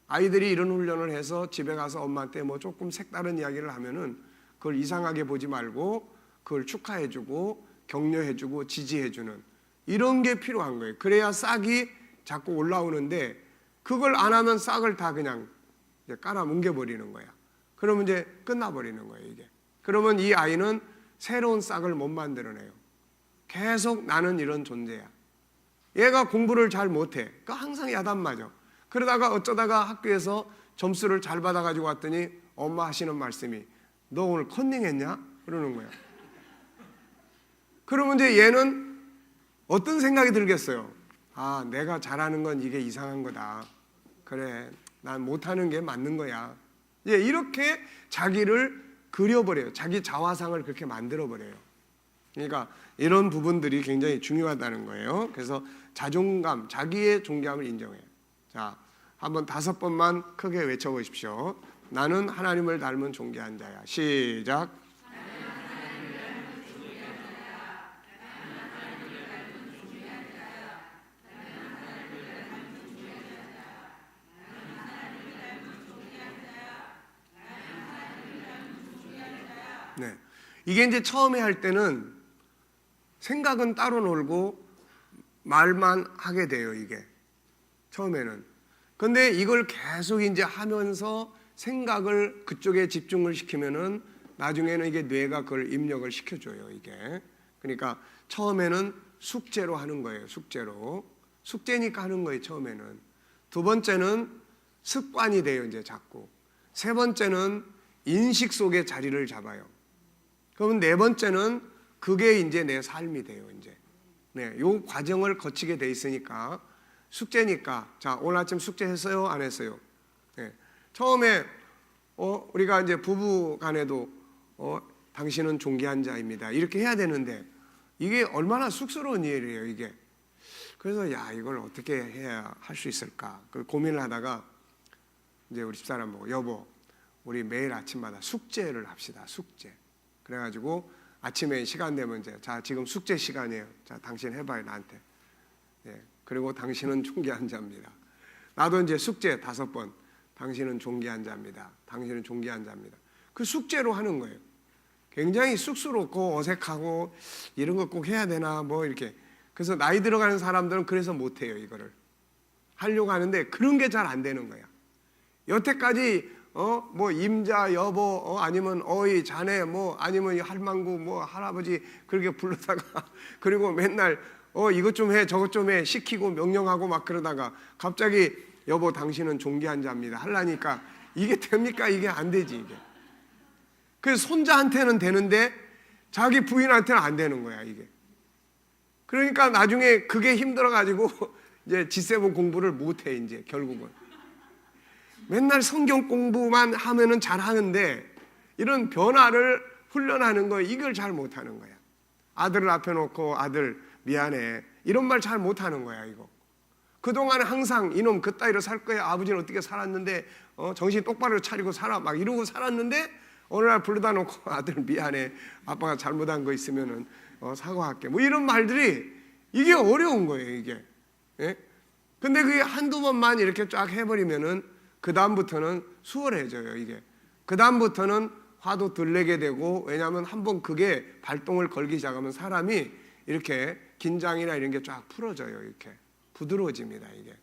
아이들이 이런 훈련을 해서 집에 가서 엄마한테 뭐 조금 색다른 이야기를 하면은 그걸 이상하게 보지 말고 그걸 축하해주고 격려해주고 지지해주는 이런 게 필요한 거예요. 그래야 싹이 자꾸 올라오는데 그걸 안 하면 싹을 다 그냥 이제 깔아 뭉개버리는 거야. 그러면 이제 끝나버리는 거예요, 이게. 그러면 이 아이는 새로운 싹을 못 만들어내요. 계속 나는 이런 존재야. 얘가 공부를 잘 못해. 그러니까 항상 야단 맞아. 그러다가 어쩌다가 학교에서 점수를 잘 받아가지고 왔더니 엄마 하시는 말씀이 너 오늘 컨닝했냐? 그러는 거야. 그러면 이제 얘는 어떤 생각이 들겠어요? 아, 내가 잘하는 건 이게 이상한 거다. 그래, 난 못하는 게 맞는 거야. 이제 이렇게 자기를 그려버려요. 자기 자화상을 그렇게 만들어버려요. 그러니까 이런 부분들이 굉장히 중요하다는 거예요. 그래서 자존감, 자기의 존경함을 인정해요. 자, 한번 5번만 크게 외쳐보십시오. 나는 하나님을 닮은 존귀한 자야. 시작. 네, 이게 이제 처음에 할 때는 생각은 따로 놀고 말만 하게 돼요. 이게 처음에는. 근데 이걸 계속 이제 하면서 생각을 그쪽에 집중을 시키면은 나중에는 이게 뇌가 그걸 입력을 시켜줘요. 이게. 그러니까 처음에는 숙제로 하는 거예요. 숙제로. 숙제니까 하는 거예요. 처음에는. 두 번째는 습관이 돼요. 이제 자꾸. 세 번째는 인식 속에 자리를 잡아요. 그러면 네 번째는 그게 이제 내 삶이 돼요. 이제. 네, 요 과정을 거치게 돼 있으니까 숙제니까. 자, 오늘 아침 숙제했어요? 안 했어요? 네. 처음에 우리가 이제 부부 간에도 당신은 존귀한 자입니다. 이렇게 해야 되는데 이게 얼마나 쑥스러운 일이에요, 이게. 그래서 야, 이걸 어떻게 해야 할 수 있을까? 그 고민을 하다가 이제 우리 집사람 보고 여보, 우리 매일 아침마다 숙제를 합시다. 숙제. 그래가지고 아침에 시간 되면 이제 자, 지금 숙제 시간이에요. 자, 당신 해봐요, 나한테. 네. 그리고 당신은 존귀한 자입니다. 나도 이제 숙제 5번. 당신은 존귀한 자입니다. 당신은 존귀한 자입니다. 그 숙제로 하는 거예요. 굉장히 쑥스럽고 어색하고 이런 거 꼭 해야 되나 뭐 이렇게. 그래서 나이 들어가는 사람들은 그래서 못해요. 이거를 하려고 하는데 그런 게 잘 안 되는 거야. 여태까지 뭐 임자 여보 아니면 어이 자네 뭐 아니면 할망구 뭐 할아버지 그렇게 부르다가 그리고 맨날 이것 좀 해 저것 좀 해 시키고 명령하고 막 그러다가 갑자기 여보 당신은 존귀한 자입니다 하려니까 이게 됩니까? 이게 안 되지 이게. 그래서 손자한테는 되는데 자기 부인한테는 안 되는 거야 이게. 그러니까 나중에 그게 힘들어가지고 이제 G7 공부를 못해 이제 결국은. 맨날 성경 공부만 하면은 잘하는데 이런 변화를 훈련하는 거 이걸 잘 못하는 거야. 아들을 앞에 놓고 아들 미안해 이런 말 잘 못하는 거야 이거. 그동안 항상 이놈 그따위로 살 거야 아버지는 어떻게 살았는데 정신 똑바로 차리고 살아 막 이러고 살았는데 어느 날 불러다 놓고 아들 미안해 아빠가 잘못한 거 있으면은 사과할게 뭐 이런 말들이 이게 어려운 거예요 이게. 예? 근데 그게 한두 번만 이렇게 쫙 해버리면은 그 다음부터는 수월해져요 이게. 그 다음부터는 화도 덜 내게 되고 왜냐하면 한번 그게 발동을 걸기 시작하면 사람이 이렇게 긴장이나 이런 게 쫙 풀어져요 이렇게 부드러워집니다 이게.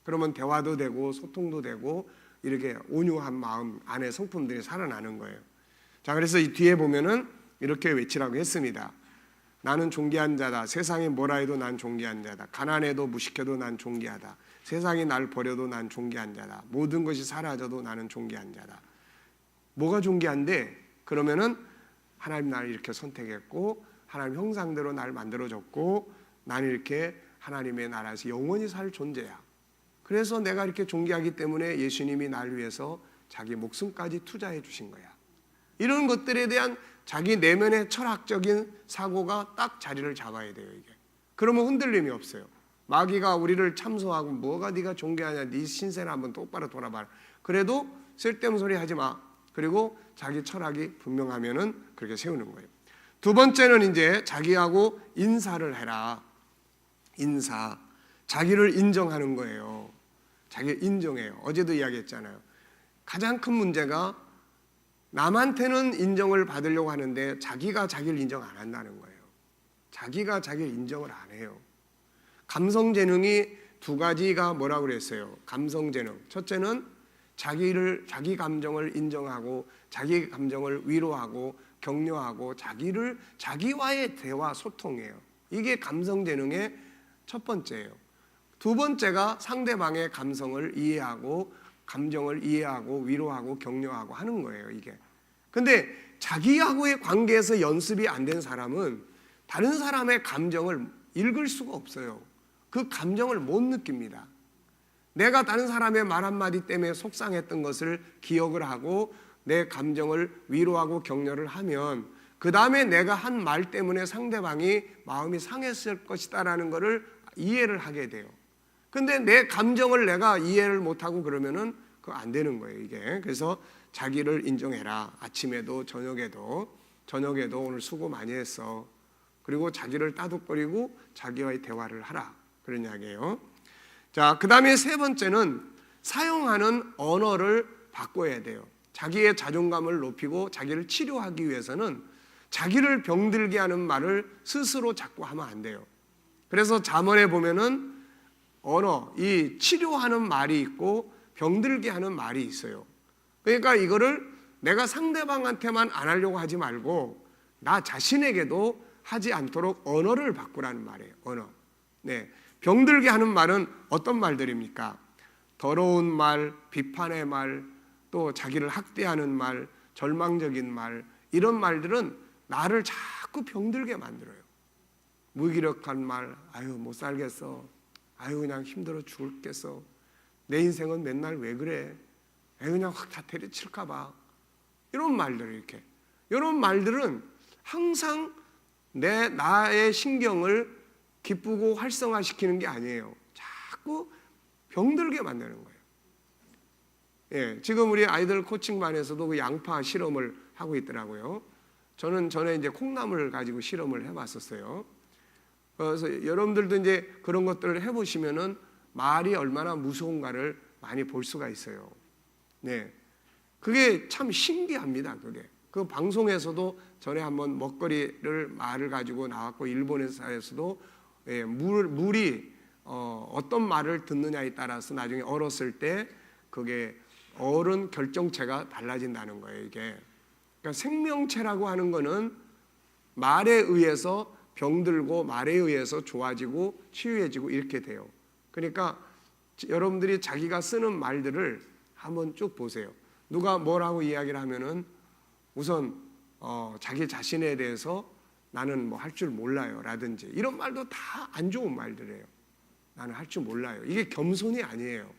그러면 대화도 되고 소통도 되고 이렇게 온유한 마음 안에 성품들이 살아나는 거예요. 자 그래서 이 뒤에 보면은 이렇게 외치라고 했습니다. 나는 존귀한 자다. 세상이 뭐라 해도 난 존귀한 자다. 가난해도 무식해도 난 존귀하다. 세상이 날 버려도 난 존귀한 자다. 모든 것이 사라져도 나는 존귀한 자다. 뭐가 존귀한데? 그러면은 하나님 나를 이렇게 선택했고 하나님 형상대로 날 만들어줬고 나는 이렇게 하나님의 나라에서 영원히 살 존재야. 그래서 내가 이렇게 존귀하기 때문에 예수님이 날 위해서 자기 목숨까지 투자해 주신 거야. 이런 것들에 대한 자기 내면의 철학적인 사고가 딱 자리를 잡아야 돼요 이게. 그러면 흔들림이 없어요. 마귀가 우리를 참소하고 뭐가 네가 존귀하냐 네 신세를 한번 똑바로 돌아봐라. 그래도 쓸데없는 소리 하지 마. 그리고 자기 철학이 분명하면은 그렇게 세우는 거예요. 두 번째는 이제 자기하고 인사를 해라. 인사. 자기를 인정하는 거예요. 자기를 인정해요. 어제도 이야기했잖아요. 가장 큰 문제가 남한테는 인정을 받으려고 하는데 자기가 자기를 인정 안 한다는 거예요. 자기가 자기를 인정을 안 해요. 감성 재능이 두 가지가 뭐라고 그랬어요? 감성 재능. 첫째는 자기 감정을 인정하고 자기 감정을 위로하고 격려하고 자기와의 대화 소통이에요. 이게 감성 재능의 첫 번째예요. 두 번째가 상대방의 감성을 이해하고 감정을 이해하고 위로하고 격려하고 하는 거예요 이게. 근데 자기하고의 관계에서 연습이 안 된 사람은 다른 사람의 감정을 읽을 수가 없어요. 그 감정을 못 느낍니다. 내가 다른 사람의 말 한마디 때문에 속상했던 것을 기억을 하고 내 감정을 위로하고 격려를 하면 그 다음에 내가 한 말 때문에 상대방이 마음이 상했을 것이다라는 것을 이해를 하게 돼요. 근데 내 감정을 내가 이해를 못하고 그러면은 그거 안 되는 거예요 이게. 그래서 자기를 인정해라. 아침에도 저녁에도 오늘 수고 많이 했어. 그리고 자기를 따뜻거리고 자기와의 대화를 하라. 그런 이야기예요. 자, 그 다음에 세 번째는 사용하는 언어를 바꿔야 돼요. 자기의 자존감을 높이고 자기를 치료하기 위해서는 자기를 병들게 하는 말을 스스로 자꾸 하면 안 돼요. 그래서 잠언에 보면은 언어, 이 치료하는 말이 있고 병들게 하는 말이 있어요. 그러니까 이거를 내가 상대방한테만 안 하려고 하지 말고 나 자신에게도 하지 않도록 언어를 바꾸라는 말이에요. 언어. 네. 병들게 하는 말은 어떤 말들입니까? 더러운 말, 비판의 말, 또 자기를 학대하는 말, 절망적인 말, 이런 말들은 나를 자꾸 병들게 만들어요. 무기력한 말, 아유 못 살겠어, 아유 그냥 힘들어 죽겠어, 내 인생은 맨날 왜 그래, 아유 그냥 확 다 때려칠까 봐, 이런 말들 이렇게. 이런 말들은 항상 나의 신경을 기쁘고 활성화시키는 게 아니에요. 자꾸 병들게 만드는 거예요. 예, 지금 우리 아이들 코칭반에서도 그 양파 실험을 하고 있더라고요. 저는 전에 이제 콩나물을 가지고 실험을 해봤었어요. 그래서 여러분들도 이제 그런 것들을 해보시면은 말이 얼마나 무서운가를 많이 볼 수가 있어요. 네, 그게 참 신기합니다. 그게 그 방송에서도 전에 한번 먹거리를 말을 가지고 나왔고 일본에서도 물이 어떤 말을 듣느냐에 따라서 나중에 얼었을 때 그게 어른 결정체가 달라진다는 거예요. 이게 그러니까 생명체라고 하는 거는 말에 의해서 병들고 말에 의해서 좋아지고 치유해지고 이렇게 돼요. 그러니까 여러분들이 자기가 쓰는 말들을 한번 쭉 보세요. 누가 뭐라고 이야기를 하면은 우선 자기 자신에 대해서 나는 뭐 할 줄 몰라요 라든지 이런 말도 다 안 좋은 말들이에요. 나는 할 줄 몰라요. 이게 겸손이 아니에요.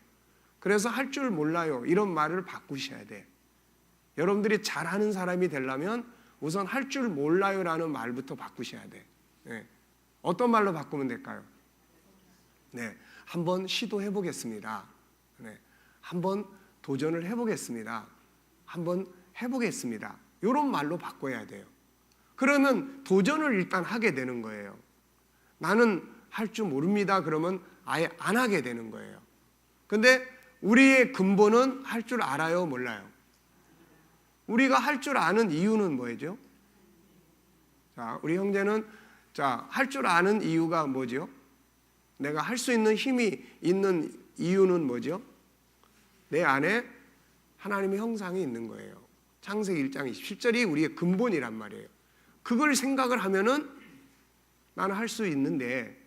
그래서 할 줄 몰라요 이런 말을 바꾸셔야 돼. 여러분들이 잘하는 사람이 되려면 우선 할 줄 몰라요 라는 말부터 바꾸셔야 돼. 네. 어떤 말로 바꾸면 될까요? 네, 한번 시도해 보겠습니다. 네, 한번 도전을 해 보겠습니다. 한번 해보겠습니다. 이런 말로 바꿔야 돼요. 그러면 도전을 일단 하게 되는 거예요. 나는 할 줄 모릅니다. 그러면 아예 안 하게 되는 거예요. 근데 우리의 근본은 할 줄 알아요, 몰라요? 우리가 할 줄 아는 이유는 뭐죠? 자, 우리 형제는 할 줄 아는 이유가 뭐죠? 내가 할 수 있는 힘이 있는 이유는 뭐죠? 내 안에 하나님의 형상이 있는 거예요. 창세기 1장 27절이 우리의 근본이란 말이에요. 그걸 생각을 하면은 나는 할 수 있는데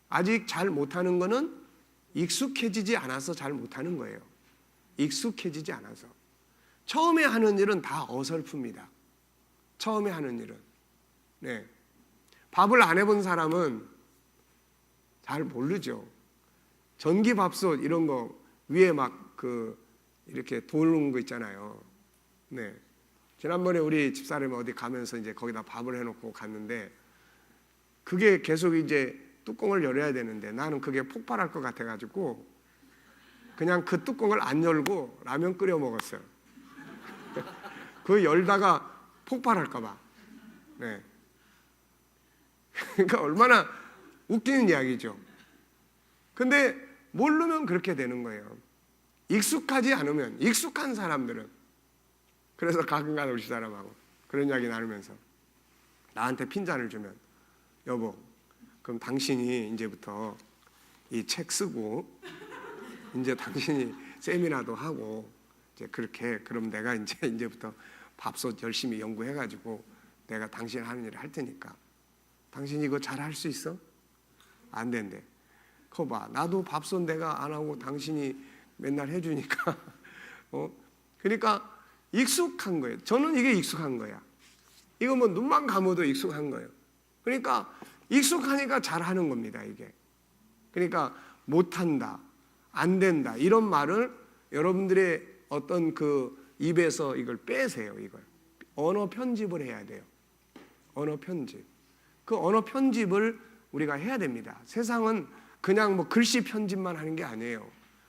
아직 잘 못하는 거는 익숙해지지 않아서 잘 못하는 거예요. 익숙해지지 않아서. 처음에 하는 일은 다 어설픕니다. 처음에 하는 일은. 네. 밥을 안 해본 사람은 잘 모르죠. 전기밥솥 이런 거 위에 막 이렇게 도는 거 있잖아요. 네. 지난번에 우리 집사람이 어디 가면서 이제 거기다 밥을 해놓고 갔는데 그게 계속 이제 뚜껑을 열어야 되는데 나는 그게 폭발할 것 같아가지고 그냥 그 뚜껑을 안 열고 라면 끓여 먹었어요. 그 열다가 폭발할까봐. 네. 그러니까 얼마나 웃기는 이야기죠. 근데 모르면 그렇게 되는 거예요. 익숙하지 않으면, 익숙한 사람들은. 그래서 가끔가다 우리 사람하고 그런 이야기 나누면서 나한테 핀잔을 주면 여보, 그럼 당신이 이제부터 이 책 쓰고 이제 당신이 세미나도 하고 이제 그렇게 그럼 내가 이제부터 밥솥 열심히 연구해가지고 내가 당신 하는 일을 할 테니까 당신이 이거 잘 할 수 있어? 안 된대. 그거 봐, 나도 밥솥 내가 안 하고 당신이 맨날 해주니까 그러니까 익숙한 거예요. 저는 이게 익숙한 거야. 이거 뭐 눈만 감아도 익숙한 거예요. 그러니까 익숙하니까 잘하는 겁니다. 이게. 그러니까 못한다, 안 된다 이런 말을 여러분들의 어떤 그 입에서 이걸 빼세요. 이걸 언어 편집을 해야 돼요. 언어 편집. 그 언어 편집을 우리가 해야 됩니다. 세상은 그냥 뭐 글씨 편집만 하는 게 아니에요.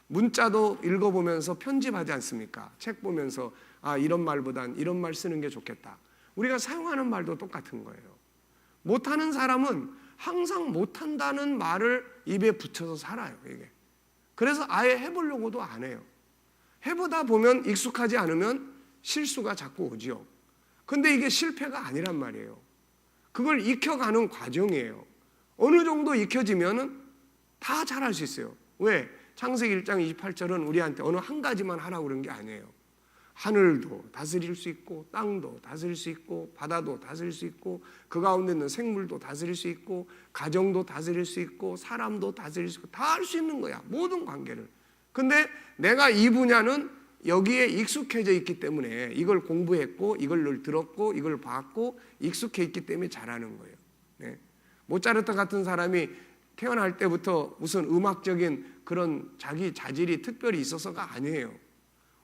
문자도 읽어보면서 편집하지 않습니까? 책 보면서 이런 말보단 이런 말 쓰는 게 좋겠다. 우리가 사용하는 말도 똑같은 거예요. 못하는 사람은 항상 못한다는 말을 입에 붙여서 살아요. 이게. 그래서 아예 해보려고도 안 해요. 해보다 보면 익숙하지 않으면 실수가 자꾸 오죠. 근데 이게 실패가 아니란 말이에요. 그걸 익혀가는 과정이에요. 어느 정도 익혀지면은 다 잘할 수 있어요. 왜? 창세기 1장 28절은 우리한테 어느 한 가지만 하라고 그런 게 아니에요. 하늘도 다스릴 수 있고 땅도 다스릴 수 있고 바다도 다스릴 수 있고 그 가운데 있는 생물도 다스릴 수 있고 가정도 다스릴 수 있고 사람도 다스릴 수 있고 다 할 수 있는 거야. 모든 관계를. 근데 내가 이 분야는 여기에 익숙해져 있기 때문에 이걸 공부했고 이걸 늘 들었고 이걸 봤고 익숙해 있기 때문에 잘하는 거예요. 네. 모차르트 같은 사람이 태어날 때부터 무슨 음악적인 그런 자기 자질이 특별히 있어서가 아니에요.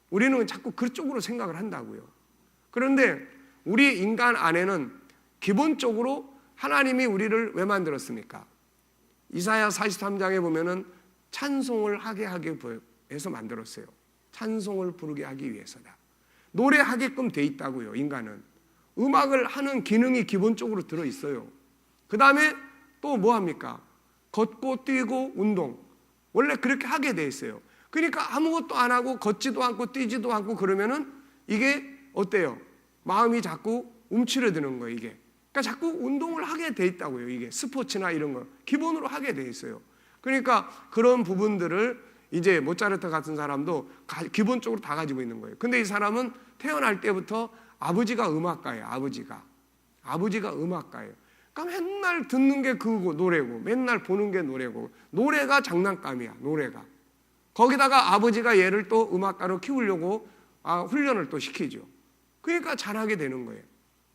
우리는 자꾸 그쪽으로 생각을 한다고요. 그런데 우리 인간 안에는 기본적으로 하나님이 우리를 왜 만들었습니까? 이사야 43장에 보면은 찬송을 하게 해서 만들었어요. 찬송을 부르게 하기 위해서다. 노래하게끔 돼 있다고요. 인간은 음악을 하는 기능이 기본적으로 들어있어요. 그 다음에 또 뭐 합니까? 걷고 뛰고 운동. 원래 그렇게 하게 돼 있어요. 그러니까 아무것도 안 하고 걷지도 않고 뛰지도 않고 그러면은 이게 어때요? 마음이 자꾸 움츠러드는 거예요, 이게. 그러니까 자꾸 운동을 하게 돼 있다고요, 이게. 스포츠나 이런 거 기본으로 하게 돼 있어요. 그러니까 그런 부분들을 이제 모차르트 같은 사람도 기본적으로 다 가지고 있는 거예요. 근데 이 사람은 태어날 때부터 아버지가 음악가예요. 아버지가 음악가예요. 그러니까 맨날 듣는 게 그 노래고 맨날 보는 게 노래고 노래가 장난감이야. 노래가. 거기다가 아버지가 얘를 또 음악가로 키우려고 훈련을 또 시키죠. 그러니까 잘하게 되는 거예요.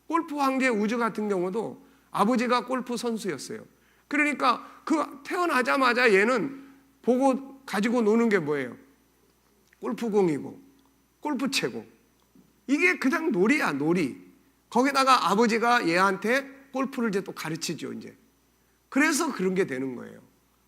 골프 황제 우즈 같은 경우도 아버지가 골프 선수였어요. 그러니까 그 태어나자마자 얘는 보고 가지고 노는 게 뭐예요? 골프공이고 골프채고 이게 그냥 놀이야, 놀이. 거기다가 아버지가 얘한테 골프를 이제 또 가르치죠, 이제. 그래서 그런 게 되는 거예요.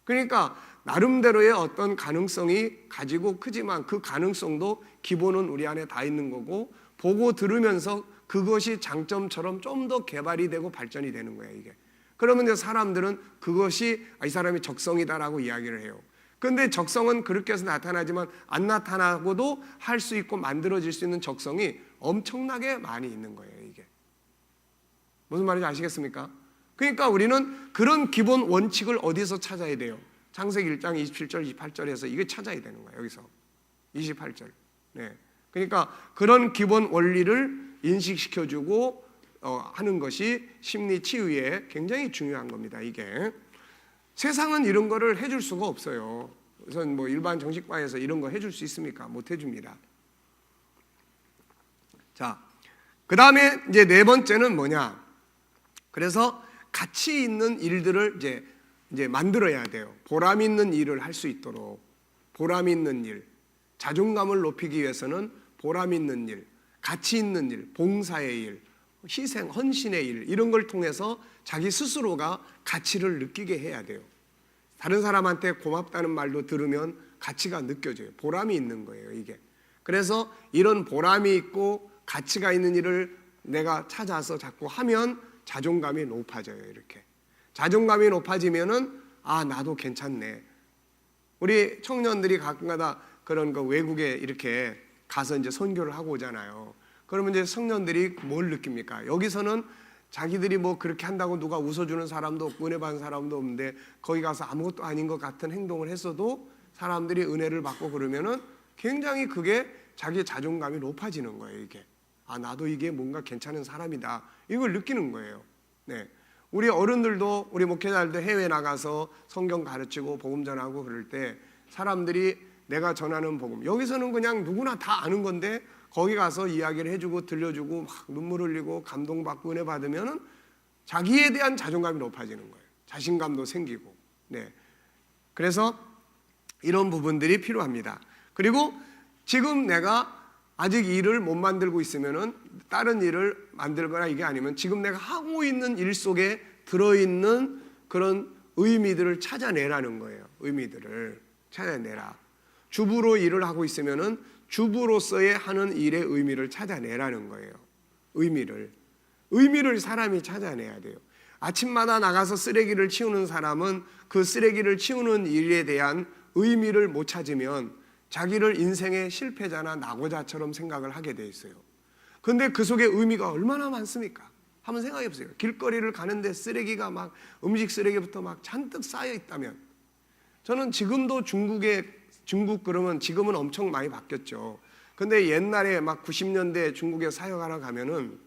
그러니까 나름대로의 어떤 가능성이 가지고 크지만 그 가능성도 기본은 우리 안에 다 있는 거고 보고 들으면서 그것이 장점처럼 좀 더 개발이 되고 발전이 되는 거예요, 이게. 그러면 이제 사람들은 그것이 이 사람이 적성이다라고 이야기를 해요. 근데 적성은 그렇게 해서 나타나지만 안 나타나고도 할 수 있고 만들어질 수 있는 적성이 엄청나게 많이 있는 거예요, 이게. 무슨 말인지 아시겠습니까? 그러니까 우리는 그런 기본 원칙을 어디서 찾아야 돼요? 창세기 1장 27절, 28절에서 이게 찾아야 되는 거예요, 여기서. 28절. 네. 그러니까 그런 기본 원리를 인식시켜주고 하는 것이 심리 치유에 굉장히 중요한 겁니다, 이게. 세상은 이런 거를 해줄 수가 없어요. 우선 뭐 일반 정신과에서 이런 거 해줄 수 있습니까? 못 해줍니다. 자, 그 다음에 이제 네 번째는 뭐냐? 그래서 가치 있는 일들을 이제 만들어야 돼요. 보람 있는 일을 할 수 있도록. 보람 있는 일, 자존감을 높이기 위해서는 보람 있는 일, 가치 있는 일, 봉사의 일, 희생, 헌신의 일 이런 걸 통해서 자기 스스로가 가치를 느끼게 해야 돼요. 다른 사람한테 고맙다는 말도 들으면 가치가 느껴져요. 보람이 있는 거예요, 이게. 그래서 이런 보람이 있고 가치가 있는 일을 내가 찾아서 자꾸 하면 자존감이 높아져요, 이렇게. 자존감이 높아지면은 나도 괜찮네. 우리 청년들이 가끔가다 그런 거 외국에 이렇게 가서 이제 선교를 하고 오잖아요. 그러면 이제 청년들이 뭘 느낍니까? 여기서는 자기들이 뭐 그렇게 한다고 누가 웃어주는 사람도 없고 은혜 받는 사람도 없는데 거기 가서 아무것도 아닌 것 같은 행동을 했어도 사람들이 은혜를 받고 그러면은 굉장히 그게 자기 자존감이 높아지는 거예요, 이게. 나도 이게 뭔가 괜찮은 사람이다. 이걸 느끼는 거예요. 네. 우리 어른들도 우리 목회자들도 해외 나가서 성경 가르치고 복음 전하고 그럴 때 사람들이 내가 전하는 복음 여기서는 그냥 누구나 다 아는 건데 거기 가서 이야기를 해주고 들려주고 막 눈물 흘리고 감동받고 은혜 받으면은 자기에 대한 자존감이 높아지는 거예요. 자신감도 생기고. 네. 그래서 이런 부분들이 필요합니다. 그리고 지금 내가 아직 일을 못 만들고 있으면은 다른 일을 만들거나 이게 아니면 지금 내가 하고 있는 일 속에 들어있는 그런 의미들을 찾아내라는 거예요. 의미들을 찾아내라. 주부로 일을 하고 있으면은 주부로서의 하는 일의 의미를 찾아내라는 거예요. 의미를 사람이 찾아내야 돼요. 아침마다 나가서 쓰레기를 치우는 사람은 그 쓰레기를 치우는 일에 대한 의미를 못 찾으면 자기를 인생의 실패자나 낙오자처럼 생각을 하게 돼 있어요. 그런데 그 속에 의미가 얼마나 많습니까? 한번 생각해 보세요. 길거리를 가는데 쓰레기가 막 음식 쓰레기부터 막 잔뜩 쌓여 있다면 저는 지금도 중국 그러면 지금은 엄청 많이 바뀌었죠. 근데 옛날에 막 90년대 중국에 사역하러 가면은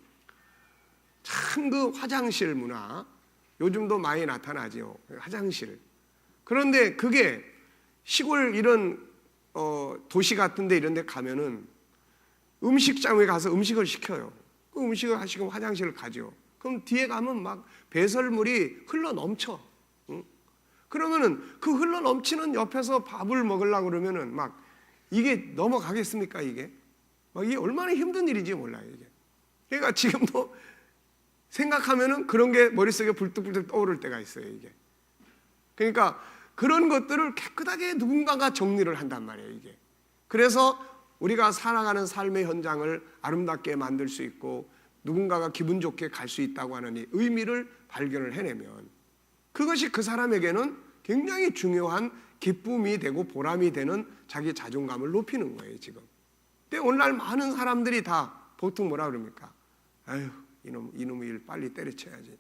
참 그 화장실 문화 요즘도 많이 나타나죠. 화장실. 그런데 그게 시골 이런 도시 같은데 이런 데 가면은 음식점에 가서 음식을 시켜요. 그 음식을 하시고 화장실을 가죠. 그럼 뒤에 가면 막 배설물이 흘러 넘쳐. 그러면은 그 흘러 넘치는 옆에서 밥을 먹으려고 그러면은 막 이게 넘어가겠습니까, 이게? 막 이게 얼마나 힘든 일인지 몰라요, 이게. 그러니까 지금도 생각하면은 그런 게 머릿속에 불뚝불뚝 떠오를 때가 있어요, 이게. 그러니까 그런 것들을 깨끗하게 누군가가 정리를 한단 말이에요, 이게. 그래서 우리가 살아가는 삶의 현장을 아름답게 만들 수 있고 누군가가 기분 좋게 갈 수 있다고 하는 이 의미를 발견을 해내면 그것이 그 사람에게는 굉장히 중요한 기쁨이 되고 보람이 되는 자기 자존감을 높이는 거예요 지금. 근데 오늘날 많은 사람들이 다 보통 뭐라 그럽니까? 아유 이놈의 일 빨리 때려쳐야지.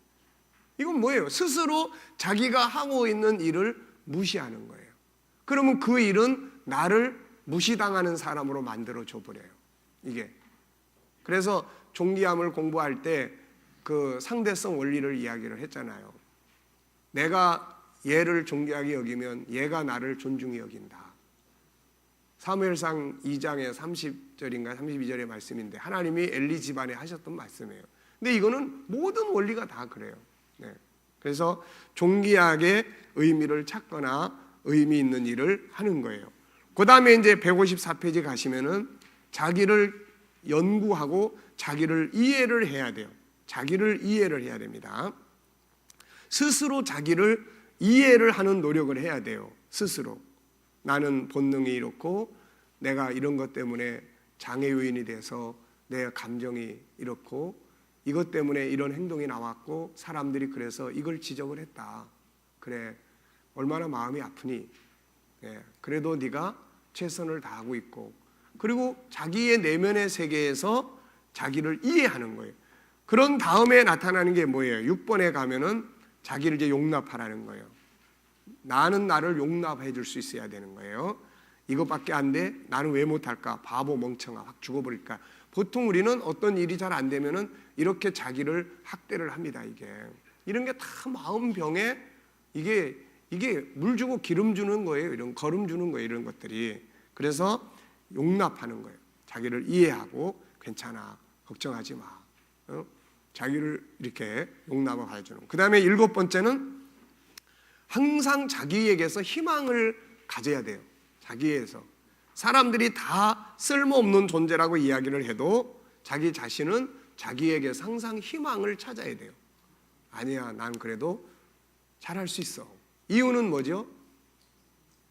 이건 뭐예요? 스스로 자기가 하고 있는 일을 무시하는 거예요. 그러면 그 일은 나를 무시당하는 사람으로 만들어 줘버려요. 이게. 그래서 존귀함을 공부할 때 그 상대성 원리를 이야기를 했잖아요. 내가 얘를 존귀하게 여기면 얘가 나를 존중히 여긴다. 사무엘상 2장의 30절인가 32절의 말씀인데 하나님이 엘리 집안에 하셨던 말씀이에요. 근데 이거는 모든 원리가 다 그래요. 네. 그래서 존귀하게 의미를 찾거나 의미 있는 일을 하는 거예요. 그 다음에 이제 154페이지 가시면은 자기를 연구하고 자기를 이해를 해야 돼요. 자기를 이해를 해야 됩니다. 스스로 자기를 이해를 하는 노력을 해야 돼요. 스스로. 나는 본능이 이렇고 내가 이런 것 때문에 장애 요인이 돼서 내 감정이 이렇고 이것 때문에 이런 행동이 나왔고 사람들이 그래서 이걸 지적을 했다. 그래 얼마나 마음이 아프니? 그래도 네가 최선을 다하고 있고 그리고 자기의 내면의 세계에서 자기를 이해하는 거예요. 그런 다음에 나타나는 게 뭐예요? 6번에 가면은 자기를 이제 용납하라는 거예요. 나는 나를 용납해 줄 수 있어야 되는 거예요. 이것밖에 안 돼? 나는 왜 못할까? 바보 멍청아 확 죽어버릴까? 보통 우리는 어떤 일이 잘 안 되면은 이렇게 자기를 학대를 합니다. 이런 게 다 마음병에 이게 물 주고 기름 주는 거예요. 이런 거름 주는 거예요. 이런 것들이. 그래서 용납하는 거예요. 자기를 이해하고 괜찮아. 걱정하지 마. 자기를 이렇게 용납을 해주는. 그 다음에 7번째는 항상 자기에게서 희망을 가져야 돼요. 자기에서. 사람들이 다 쓸모없는 존재라고 이야기를 해도 자기 자신은 자기에게서 항상 희망을 찾아야 돼요. 아니야, 난 그래도 잘할 수 있어. 이유는 뭐죠?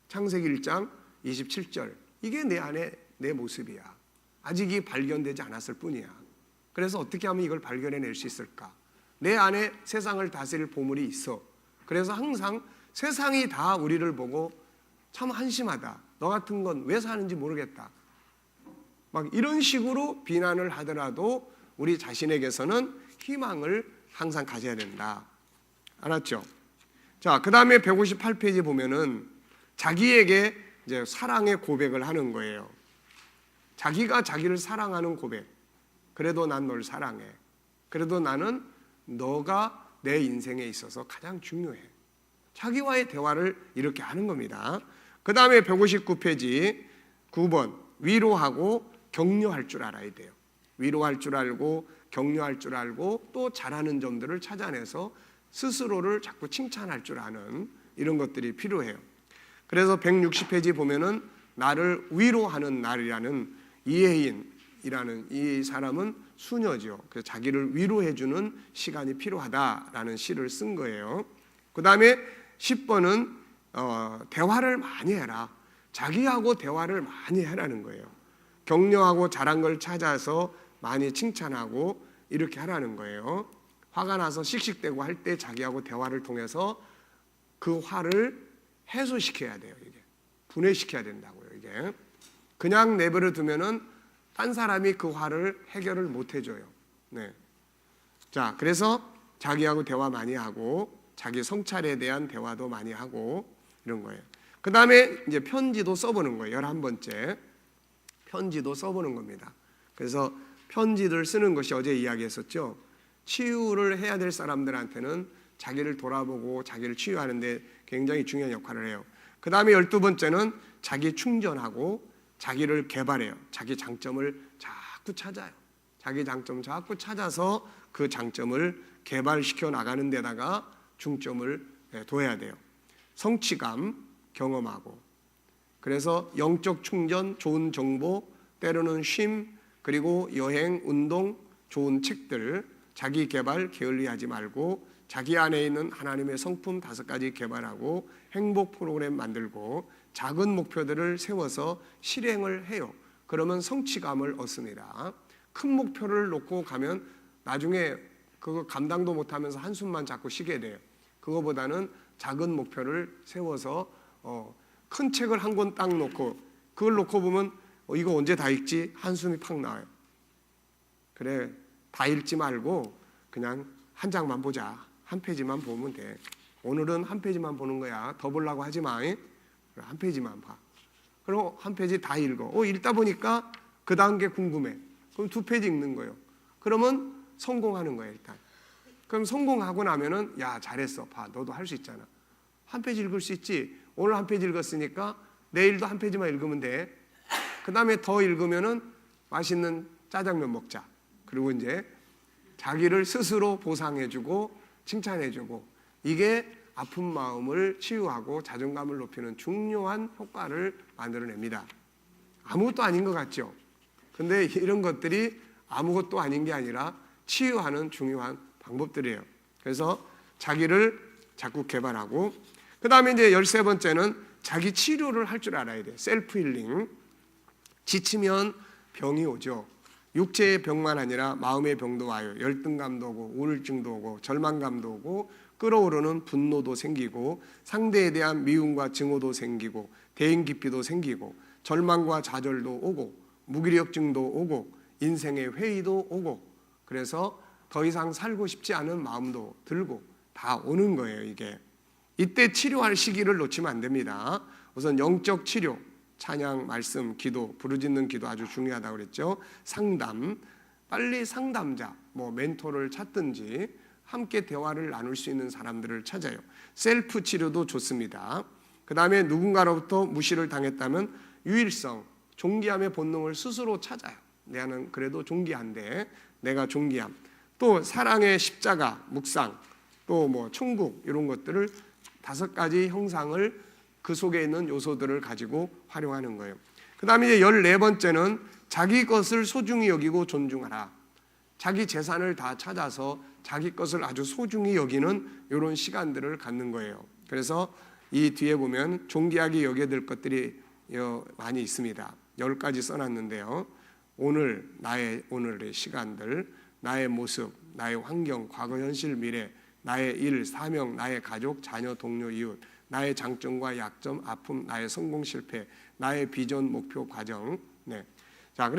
창세기 1장 27절. 이게 내 안에 내 모습이야. 아직 이 발견되지 않았을 뿐이야. 그래서 어떻게 하면 이걸 발견해낼 수 있을까? 내 안에 세상을 다스릴 보물이 있어. 그래서 항상 세상이 다 우리를 보고 참 한심하다. 너 같은 건 왜 사는지 모르겠다. 막 이런 식으로 비난을 하더라도 우리 자신에게서는 희망을 항상 가져야 된다. 알았죠? 자, 그 다음에 158페이지 보면은 자기에게 이제 사랑의 고백을 하는 거예요. 자기가 자기를 사랑하는 고백. 그래도 난 널 사랑해. 그래도 나는 너가 내 인생에 있어서 가장 중요해. 자기와의 대화를 이렇게 하는 겁니다. 그 다음에 159페이지 9번 위로하고 격려할 줄 알아야 돼요. 위로할 줄 알고 격려할 줄 알고 또 잘하는 점들을 찾아내서 스스로를 자꾸 칭찬할 줄 아는 이런 것들이 필요해요. 그래서 160페이지 보면은 나를 위로하는 날이라는 이혜인이라는 이 사람은 수녀죠. 그래서 자기를 위로해주는 시간이 필요하다라는 시를 쓴 거예요. 그 다음에 10번은 대화를 많이 해라. 자기하고 대화를 많이 하라는 거예요. 격려하고 잘한 걸 찾아서 많이 칭찬하고 이렇게 하라는 거예요. 화가 나서 씩씩대고 할 때 자기하고 대화를 통해서 그 화를 해소시켜야 돼요. 이게 분해시켜야 된다고요. 이게 그냥 내버려 두면은 딴 사람이 그 화를 해결을 못 해줘요. 네. 자, 그래서 자기하고 대화 많이 하고 자기 성찰에 대한 대화도 많이 하고 이런 거예요. 그 다음에 이제 편지도 써보는 거예요. 11번째 편지도 써보는 겁니다. 그래서 편지를 쓰는 것이 어제 이야기했었죠. 치유를 해야 될 사람들한테는 자기를 돌아보고 자기를 치유하는데 굉장히 중요한 역할을 해요. 그 다음에 12번째는 자기 충전하고 자기를 개발해요. 자기 장점을 자꾸 찾아요. 자기 장점 자꾸 찾아서 그 장점을 개발시켜 나가는 데다가 중점을 둬야 돼요. 성취감 경험하고 그래서 영적 충전, 좋은 정보, 때로는 쉼, 그리고 여행, 운동, 좋은 책들, 자기 개발 게을리하지 말고 자기 안에 있는 하나님의 성품 5가지 개발하고 행복 프로그램 만들고 작은 목표들을 세워서 실행을 해요. 그러면 성취감을 얻습니다. 큰 목표를 놓고 가면 나중에 그거 감당도 못하면서 한숨만 자꾸 쉬게 돼요. 그거보다는 작은 목표를 세워서 큰 책을 한 권 딱 놓고 그걸 놓고 보면 이거 언제 다 읽지? 한숨이 팍 나와요. 그래, 다 읽지 말고 그냥 한 장만 보자. 한 페이지만 보면 돼. 오늘은 한 페이지만 보는 거야. 더 보려고 하지 마. 한 페이지만 봐. 그리고 한 페이지 다 읽어. 읽다 보니까 그 다음 게 궁금해. 그럼 2페이지 읽는 거예요. 그러면 성공하는 거예요, 일단. 그럼 성공하고 나면은 야, 잘했어. 봐, 너도 할 수 있잖아. 한 페이지 읽을 수 있지. 오늘 한 페이지 읽었으니까 내일도 한 페이지만 읽으면 돼. 그 다음에 더 읽으면은 맛있는 짜장면 먹자. 그리고 이제 자기를 스스로 보상해주고 칭찬해주고, 이게 아픈 마음을 치유하고 자존감을 높이는 중요한 효과를 만들어냅니다. 아무것도 아닌 것 같죠? 근데 이런 것들이 아무것도 아닌 게 아니라 치유하는 중요한 방법들이에요. 그래서 자기를 자꾸 개발하고, 그 다음에 이제 13번째는 자기 치료를 할 줄 알아야 돼요. 셀프 힐링. 지치면 병이 오죠. 육체의 병만 아니라 마음의 병도 와요. 열등감도 오고 우울증도 오고 절망감도 오고 끓어오르는 분노도 생기고 상대에 대한 미움과 증오도 생기고 대인 기피도 생기고 절망과 좌절도 오고 무기력증도 오고 인생의 회의도 오고, 그래서 더 이상 살고 싶지 않은 마음도 들고 다 오는 거예요. 이게 이때 치료할 시기를 놓치면 안 됩니다. 우선 영적 치료, 찬양, 말씀, 기도, 부르짖는 기도 아주 중요하다고 그랬죠. 상담, 빨리 상담자, 멘토를 찾든지 함께 대화를 나눌 수 있는 사람들을 찾아요. 셀프 치료도 좋습니다. 그 다음에 누군가로부터 무시를 당했다면 유일성, 존귀함의 본능을 스스로 찾아요. 나는 그래도 존귀한데 내가 존귀함. 또 사랑의 십자가, 묵상, 또 천국, 이런 것들을 5가지 형상을 그 속에 있는 요소들을 가지고 활용하는 거예요. 그 다음에 이제 14번째는 자기 것을 소중히 여기고 존중하라. 자기 재산을 다 찾아서 자기 것을 아주 소중히 여기는 이런 시간들을 갖는 거예요. 그래서 이 뒤에 보면 존귀하게 여겨야 될 것들이 많이 있습니다. 10가지 써놨는데요. 오늘의 시간들, 나의 모습, 나의 환경, 과거, 현실, 미래, 나의 일, 사명, 나의 가족, 자녀, 동료, 이웃, 나의 장점과 약점, 아픔, 나의 성공, 실패, 나의 비전, 목표, 과정. 네. 자,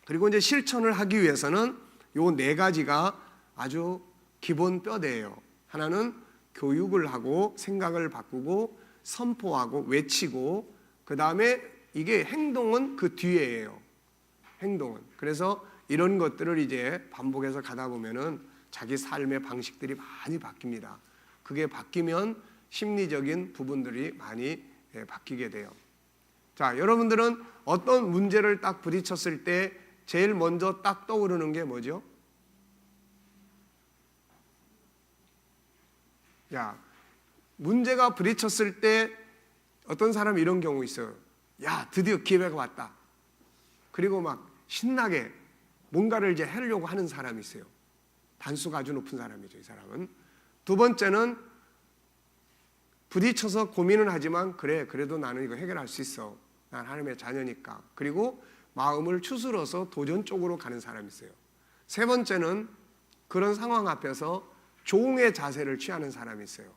그리고 이제 실천을 하기 위해서는 요 4가지가 아주 기본 뼈대예요. 하나는 교육을 하고 생각을 바꾸고 선포하고 외치고, 그 다음에 이게 행동은 그 뒤에예요. 행동은. 그래서 이런 것들을 이제 반복해서 가다 보면은 자기 삶의 방식들이 많이 바뀝니다. 그게 바뀌면 심리적인 부분들이 많이 바뀌게 돼요. 자, 여러분들은 어떤 문제를 딱 부딪혔을 때 제일 먼저 딱 떠오르는 게 뭐죠? 야, 문제가 부딪혔을 때 어떤 사람이 이런 경우 있어요. 야, 드디어 기회가 왔다. 그리고 막 신나게 뭔가를 이제 하려고 하는 사람이 있어요. 단수가 아주 높은 사람이죠, 이 사람은. 2번째는 부딪혀서 고민은 하지만 그래도 나는 이거 해결할 수 있어. 난 하나님의 자녀니까. 그리고 마음을 추스러서 도전 쪽으로 가는 사람이 있어요. 3번째는 그런 상황 앞에서 종의 자세를 취하는 사람이 있어요.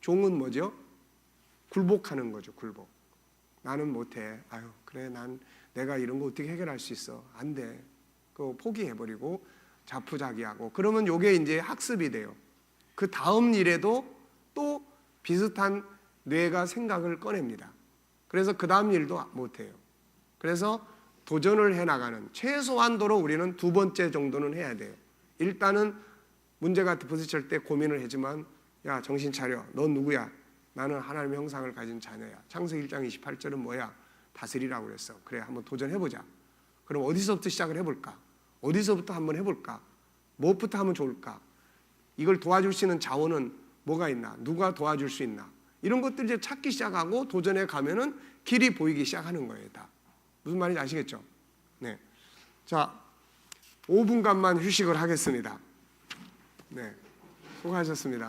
종은 뭐죠? 굴복하는 거죠. 굴복. 나는 못해. 아유, 그래, 내가 이런 거 어떻게 해결할 수 있어? 안 돼. 그거 포기해버리고 자포자기하고. 그러면 이게 이제 학습이 돼요. 그 다음 일에도 또 비슷한 뇌가 생각을 꺼냅니다. 그래서 그 다음 일도 못해요. 그래서 도전을 해나가는, 최소한도로 우리는 2번째 정도는 해야 돼요. 일단은 문제가 부딪힐 때 고민을 하지만, 야, 정신 차려. 넌 누구야? 나는 하나님의 형상을 가진 자녀야. 창세기 1장 28절은 뭐야? 다스리라고 그랬어. 그래, 한번 도전해보자. 그럼 어디서부터 시작을 해볼까? 어디서부터 한번 해볼까? 무엇부터 하면 좋을까? 이걸 도와줄 수 있는 자원은 뭐가 있나? 누가 도와줄 수 있나? 이런 것들 이제 찾기 시작하고 도전해 가면은 길이 보이기 시작하는 거예요, 다. 무슨 말인지 아시겠죠? 네. 자, 5분간만 휴식을 하겠습니다. 네. 수고하셨습니다.